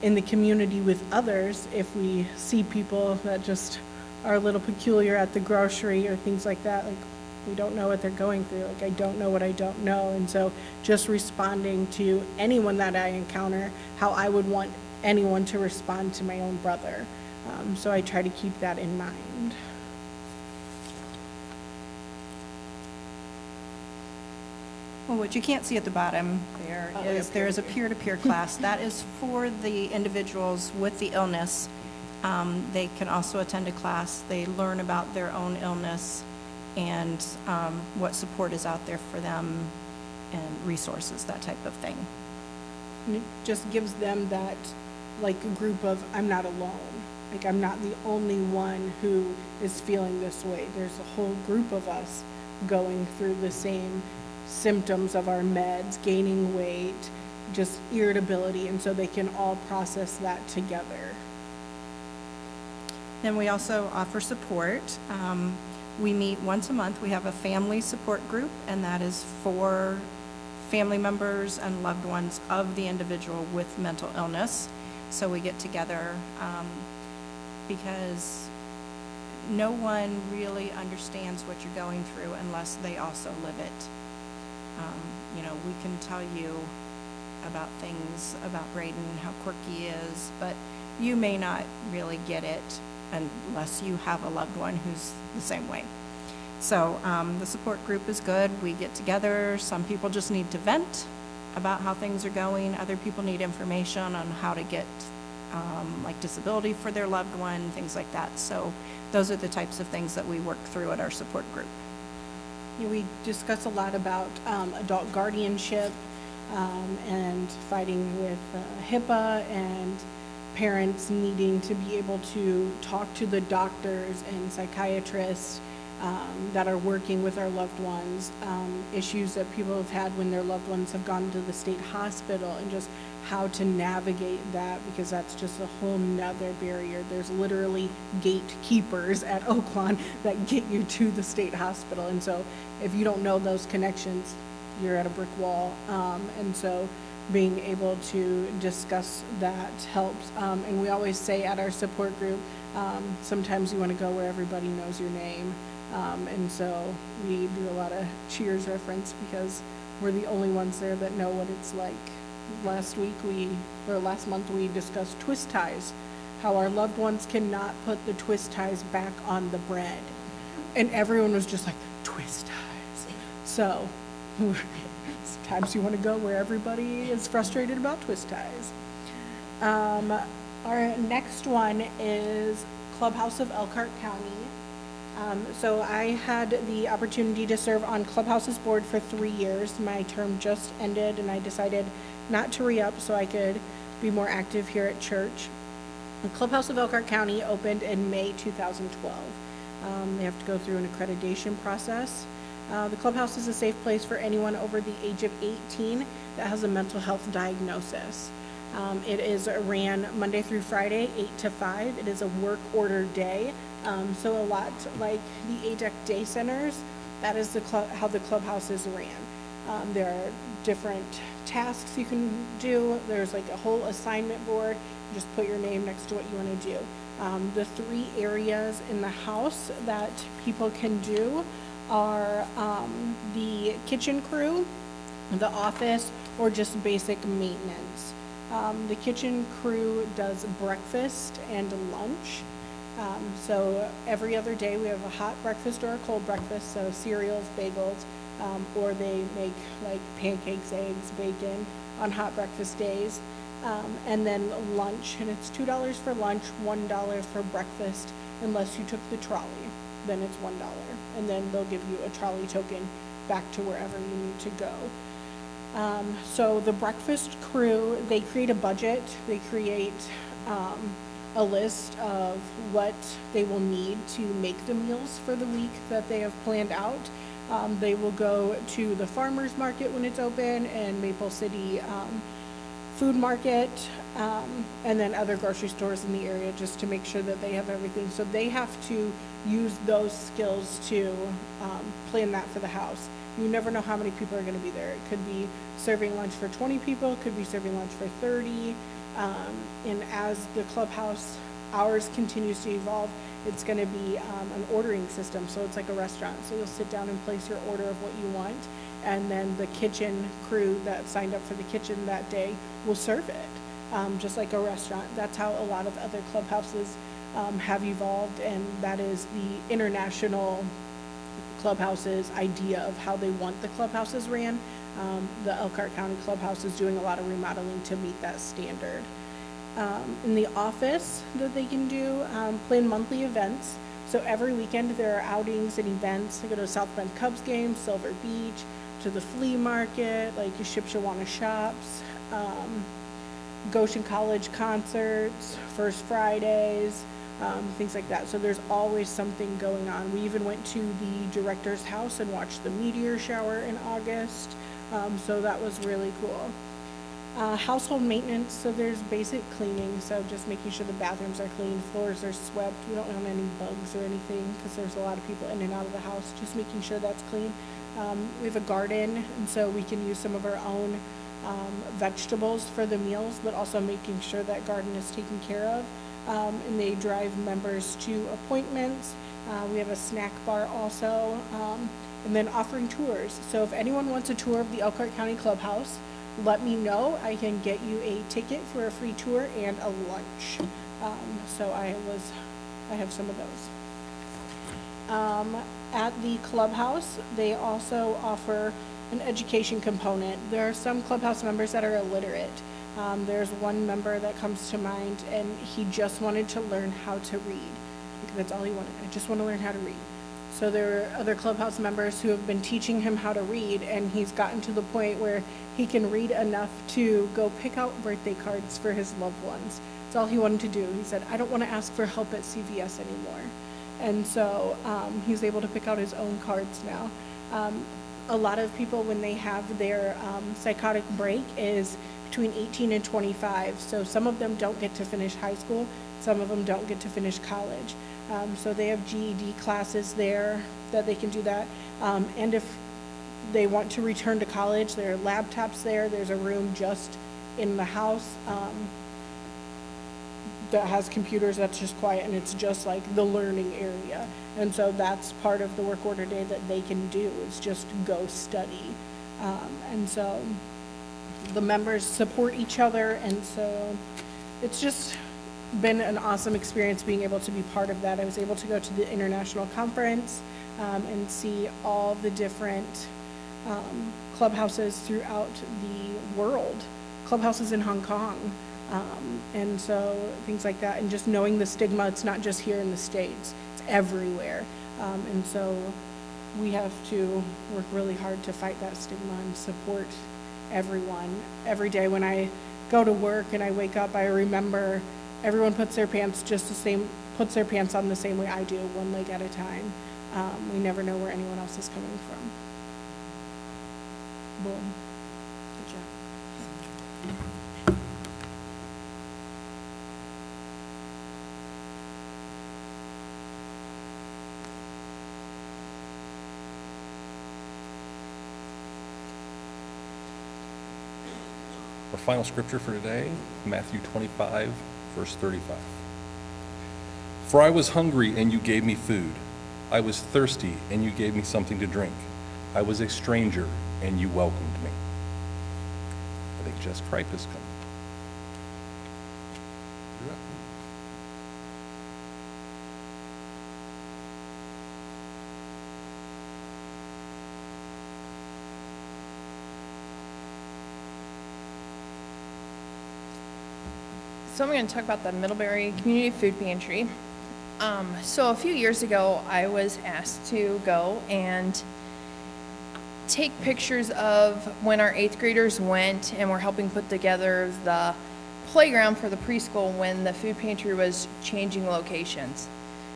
in the community with others, if we see people that just are a little peculiar at the grocery or things like that, like we don't know what they're going through, like I don't know what I don't know. And so just responding to anyone that I encounter, how I would want anyone to respond to my own brother. So I try to keep that in mind. Well, what you can't see at the bottom there is a peer-to-peer class. That is for the individuals with the illness. They can also attend a class. They learn about their own illness and what support is out there for them and resources, that type of thing. And it just gives them that like a group of, I'm not alone. Like I'm not the only one who is feeling this way. There's a whole group of us going through the same symptoms of our meds, gaining weight, just irritability, and so they can all process that together. Then we also offer support. We meet once a month. We have a family support group, and that is for family members and loved ones of the individual with mental illness. So we get together because no one really understands what you're going through unless they also live it. You know, we can tell you about things about Braden, how quirky he is, but you may not really get it unless you have a loved one who's the same way. So the support group is good. We get together. Some people just need to vent. about how things are going. Other people need information on how to get like disability for their loved one, things like that. So those are the types of things that we work through at our support group. We discuss a lot about adult guardianship and fighting with HIPAA and parents needing to be able to talk to the doctors and psychiatrists that are working with our loved ones, issues that people have had when their loved ones have gone to the state hospital, and just how to navigate that, because that's just a whole nother barrier. There's literally gatekeepers at Oaklawn that get you to the state hospital, and so if you don't know those connections, you're at a brick wall. And so being able to discuss that helps. And we always say at our support group, sometimes you want to go where everybody knows your name. And so we do a lot of Cheers reference because we're the only ones there that know what it's like. Last month we discussed twist ties, how our loved ones cannot put the twist ties back on the bread. And everyone was just like, twist ties. So sometimes you want to go where everybody is frustrated about twist ties. Our next one is Clubhouse of Elkhart County. So I had the opportunity to serve on Clubhouse's board for 3 years. My term just ended and I decided not to re-up so I could be more active here at church. The Clubhouse of Elkhart County opened in May 2012. They have to go through an accreditation process. The Clubhouse is a safe place for anyone over the age of 18 that has a mental health diagnosis. It is ran Monday through Friday, 8 to 5. It is a work order day. So a lot like the ADEC day centers, that is how the Clubhouse is ran. There are different tasks you can do. There's like a whole assignment board. You just put your name next to what you want to do. The 3 areas in the house that people can do are the kitchen crew, the office, or just basic maintenance. The kitchen crew does breakfast and lunch. So every other day we have a hot breakfast or a cold breakfast, so cereals, bagels, or they make like pancakes, eggs, bacon on hot breakfast days. And then lunch, and it's $2 for lunch, $1 for breakfast, unless you took the trolley, then it's $1. And then they'll give you a trolley token back to wherever you need to go. So the breakfast crew, they create a budget, they create a list of what they will need to make the meals for the week that they have planned out. They will go to the farmer's market when it's open and Maple City food market, and then other grocery stores in the area just to make sure that they have everything. So they have to use those skills to plan that for the house. You never know how many people are going to be there. It could be serving lunch for 20 people, it could be serving lunch for 30. And as the clubhouse hours continues to evolve, it's going to be an ordering system. So it's like a restaurant. So you'll sit down and place your order of what you want, and then the kitchen crew that signed up for the kitchen that day will serve it, just like a restaurant. That's how a lot of other clubhouses have evolved, and that is the international clubhouses idea of how they want the clubhouses ran. The Elkhart County Clubhouse is doing a lot of remodeling to meet that standard. In the office that they can do, plan monthly events. So every weekend there are outings and events. They go to South Bend Cubs game, Silver Beach, to the flea market, like Shipshawana Shops, Goshen College concerts, First Fridays, things like that. So there's always something going on. We even went to the director's house and watched the meteor shower in August. So that was really cool. Household maintenance, so there's basic cleaning, so just making sure the bathrooms are clean, floors are swept. We don't have any bugs or anything because there's a lot of people in and out of the house, just making sure that's clean. We have a garden, and so we can use some of our own vegetables for the meals, but also making sure that garden is taken care of. And they drive members to appointments. We have a snack bar also, and then offering tours. So if anyone wants a tour of the Elkhart County Clubhouse, let me know. I can get you a ticket for a free tour and a lunch. So I have some of those. At the clubhouse, they also offer an education component. There are some clubhouse members that are illiterate. There's one member that comes to mind, and he just wanted to learn how to read. That's all he wanted. I just want to learn how to read. So there are other clubhouse members who have been teaching him how to read, and he's gotten to the point where he can read enough to go pick out birthday cards for his loved ones. That's all he wanted to do. He said, I don't want to ask for help at CVS anymore. And so he's able to pick out his own cards now. A lot of people, when they have their psychotic break, is between 18 and 25. So some of them don't get to finish high school. Some of them don't get to finish college. So they have GED classes there that they can do that. And if they want to return to college, there are laptops there. There's a room just in the house that has computers that's just quiet, and it's just like the learning area. And so that's part of the work order day that they can do, is just go study. And so the members support each other, and so it's just been an awesome experience being able to be part of that. I was able to go to the international conference and see all the different clubhouses throughout the world, clubhouses in Hong Kong, and so things like that. And just knowing the stigma, it's not just here in the States, it's everywhere. And so we have to work really hard to fight that stigma and support everyone. Every day when I go to work and I wake up, I remember everyone puts their pants puts their pants on the same way I do, one leg at a time. We never know where anyone else is coming from. Boom. Good job. Our final scripture for today, Matthew 25, verse 35. For I was hungry, and you gave me food. I was thirsty, and you gave me something to drink. I was a stranger, and you welcomed me. I think Jess Kripe has come. You're up. So I'm going to talk about the Middlebury Community Food Pantry. So a few years ago, I was asked to go and take pictures of when our 8th graders went and were helping put together the playground for the preschool when the food pantry was changing locations.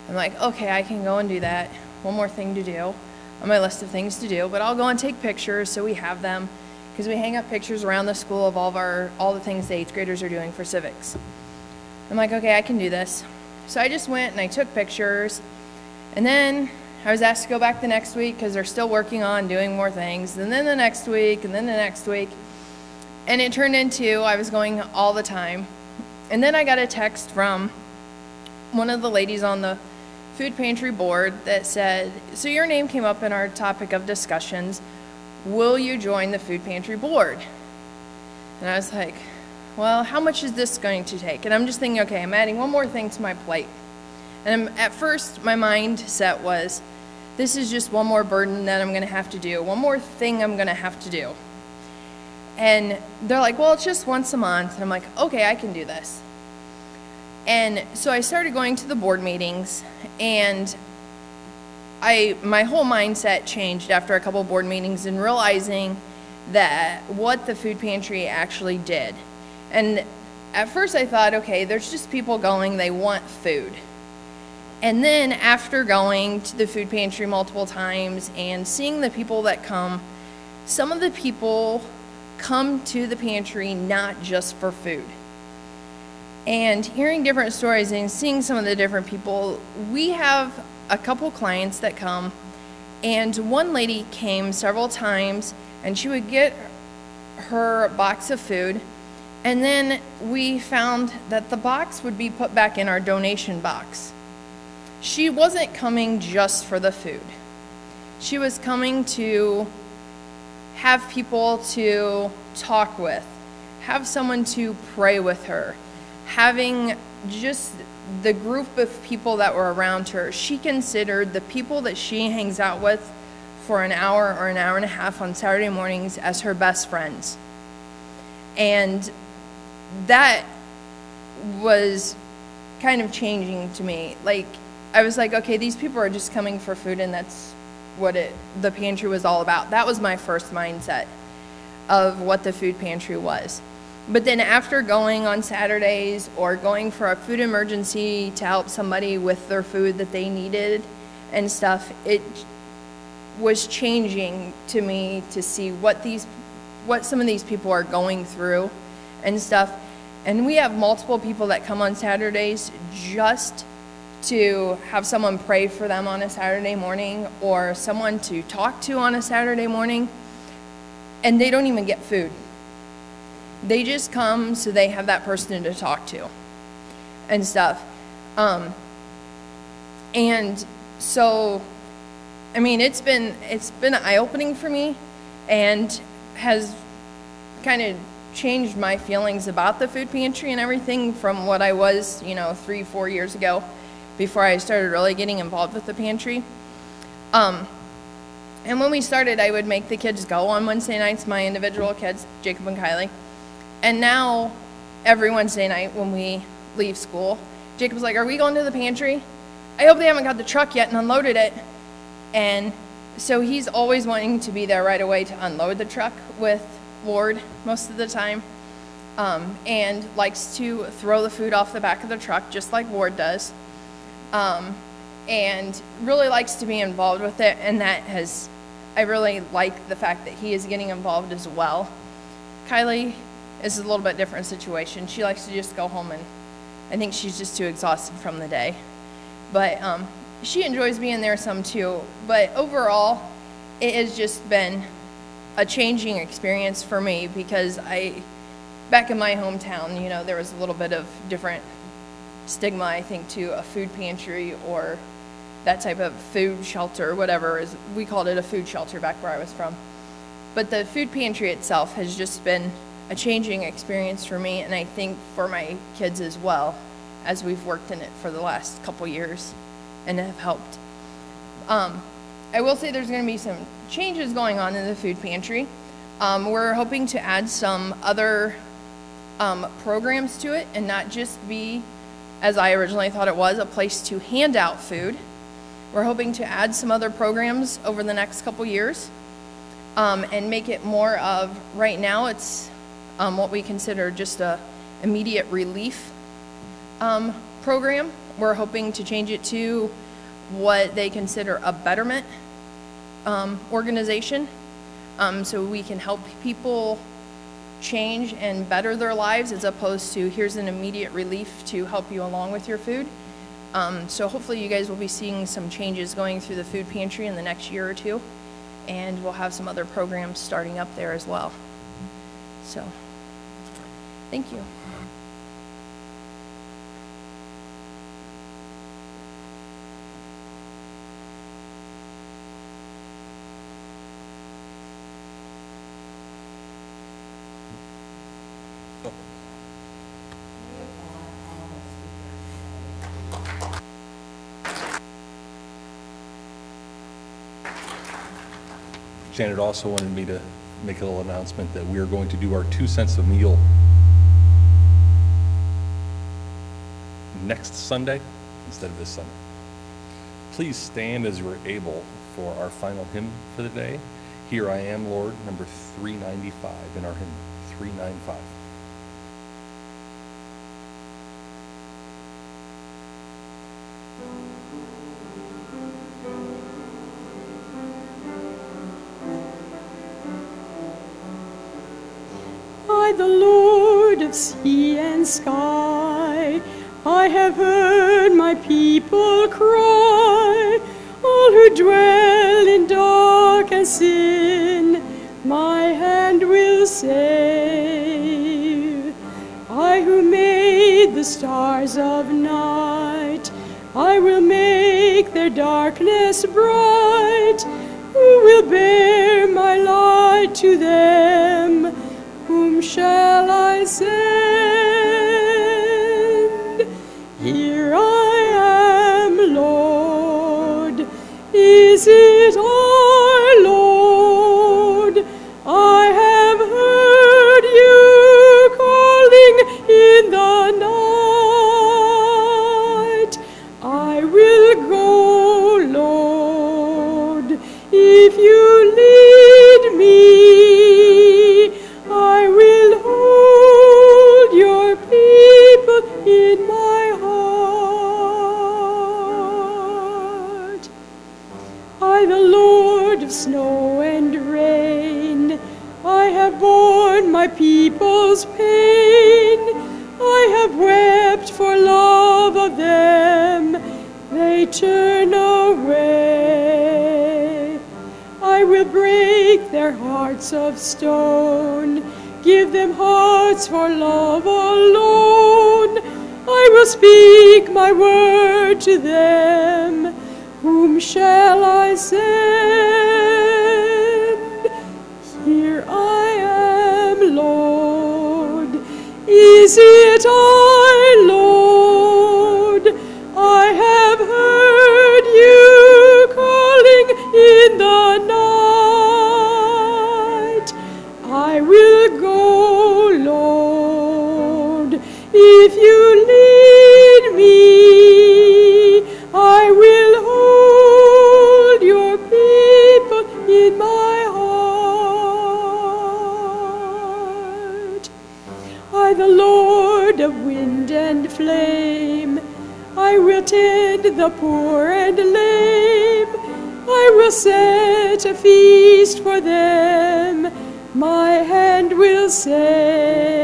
I'm like, okay, I can go and do that. One more thing to do on my list of things to do, but I'll go and take pictures so we have them, because we hang up pictures around the school of all the things the 8th graders are doing for civics. I'm like, okay, I can do this. So I just went and I took pictures, and then I was asked to go back the next week because they're still working on doing more things, and then the next week, and then the next week, and it turned into I was going all the time. And then I got a text from one of the ladies on the food pantry board that said, so your name came up in our topic of discussions, will you join the food pantry board? And I was like, well, how much is this going to take? And I'm just thinking, okay, I'm adding one more thing to my plate. And at first, my mindset was, this is just one more burden that I'm going to have to do, one more thing I'm going to have to do. And they're like, well, it's just once a month. And I'm like, okay, I can do this. And so I started going to the board meetings, and my whole mindset changed after a couple of board meetings and realizing that what the food pantry actually did. And at first I thought, okay, there's just people going, they want food. And then after going to the food pantry multiple times and seeing the people that come, some of the people come to the pantry not just for food. And hearing different stories and seeing some of the different people, we have a couple clients that come, and one lady came several times, and she would get her box of food, and then we found that the box would be put back in our donation box. She wasn't coming just for the food. She was coming to have people to talk with, have someone to pray with her, having just the group of people that were around her. She considered the people that she hangs out with for an hour or an hour and a half on Saturday mornings as her best friends. And that was kind of changing to me. Like, I was like, okay, these people are just coming for food, and that's what the pantry was all about. That was my first mindset of what the food pantry was. But then after going on Saturdays or going for a food emergency to help somebody with their food that they needed and stuff, it was changing to me to see what some of these people are going through and stuff. And we have multiple people that come on Saturdays just to have someone pray for them on a Saturday morning or someone to talk to on a Saturday morning, and they don't even get food. They just come so they have that person to talk to and stuff. And so, I mean, it's been eye-opening for me and has kind of changed my feelings about the food pantry and everything from what I was, 3-4 years ago before I started really getting involved with the pantry. And when we started, I would make the kids go on Wednesday nights, my individual kids, Jacob and Kylie. And now, every Wednesday night when we leave school, Jacob's like, are we going to the pantry? I hope they haven't got the truck yet and unloaded it. And so he's always wanting to be there right away to unload the truck with Ward most of the time. And likes to throw the food off the back of the truck, just like Ward does. And really likes to be involved with it. And I really like the fact that he is getting involved as well. Kylie is a little bit different situation. She likes to just go home, and I think she's just too exhausted from the day. But she enjoys being there some too. But overall, it has just been a changing experience for me because back in my hometown, there was a little bit of different stigma, I think, to a food pantry or that type of food shelter, whatever. We called it a food shelter back where I was from. But the food pantry itself has just been a changing experience for me, and I think for my kids as well, as we've worked in it for the last couple years and have helped. I will say there's going to be some changes going on in the food pantry. We're hoping to add some other programs to it and not just be, as I originally thought it was, a place to hand out food. We're hoping to add some other programs over the next couple years and make it more of, right now it's what we consider just a immediate relief program. We're hoping to change it to what they consider a betterment organization, so we can help people change and better their lives as opposed to here's an immediate relief to help you along with your food. So hopefully you guys will be seeing some changes going through the food pantry in the next year or two, and we'll have some other programs starting up there as well. So, thank you. Janet also wanted me to make a little announcement that we are going to do our 2 cents a meal next Sunday instead of this Sunday. Please stand as you are able for our final hymn for the day. Here I Am, Lord, number 395 in our hymn, 395. I, the Lord of sea and sky, I have heard my people cry, all who dwell in dark and sin, my hand will save. I who made the stars of night, I will make their darkness bright. Who will bear my light to them? Whom shall I send? Here I am, Lord. Is it our If you lead me, I will hold your people in my heart. I, the Lord of snow and rain, I have borne my people's pain. I have wept for love of them. They turn away. I will break their hearts of stone, give them hearts for love alone. I will speak my word to them. Whom shall I send? Here I am, Lord. Is it I, Lord? I have heard you calling in the night. I will go, Lord, if you lead me. I will hold your people in my heart. I, the Lord of wind and flame, I will tend the poor and lame. I will set a feast for them. My hand will save.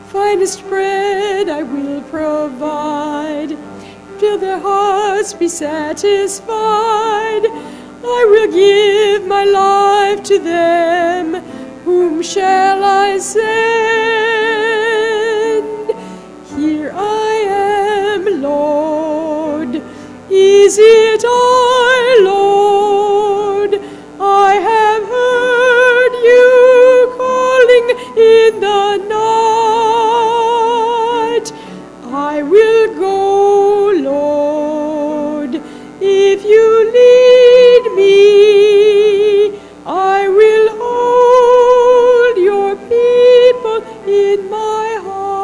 Finest bread I will provide, till their hearts be satisfied. I will give my life to them. Whom shall I send? Here I am, Lord. Is it I, Lord? I have heard you calling in the night. I will go, Lord, if you lead me. I will hold your people in my heart.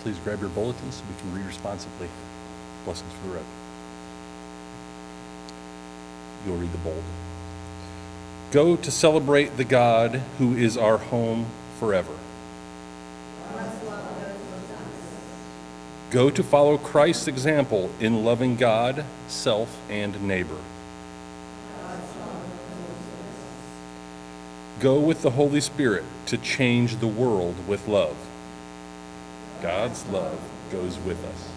Please grab your bulletins so we can read responsibly. Blessings for the read. You'll read the bold. Go to celebrate the God who is our home forever. Go to follow Christ's example in loving God, self, and neighbor. Go with the Holy Spirit to change the world with love. God's love goes with us.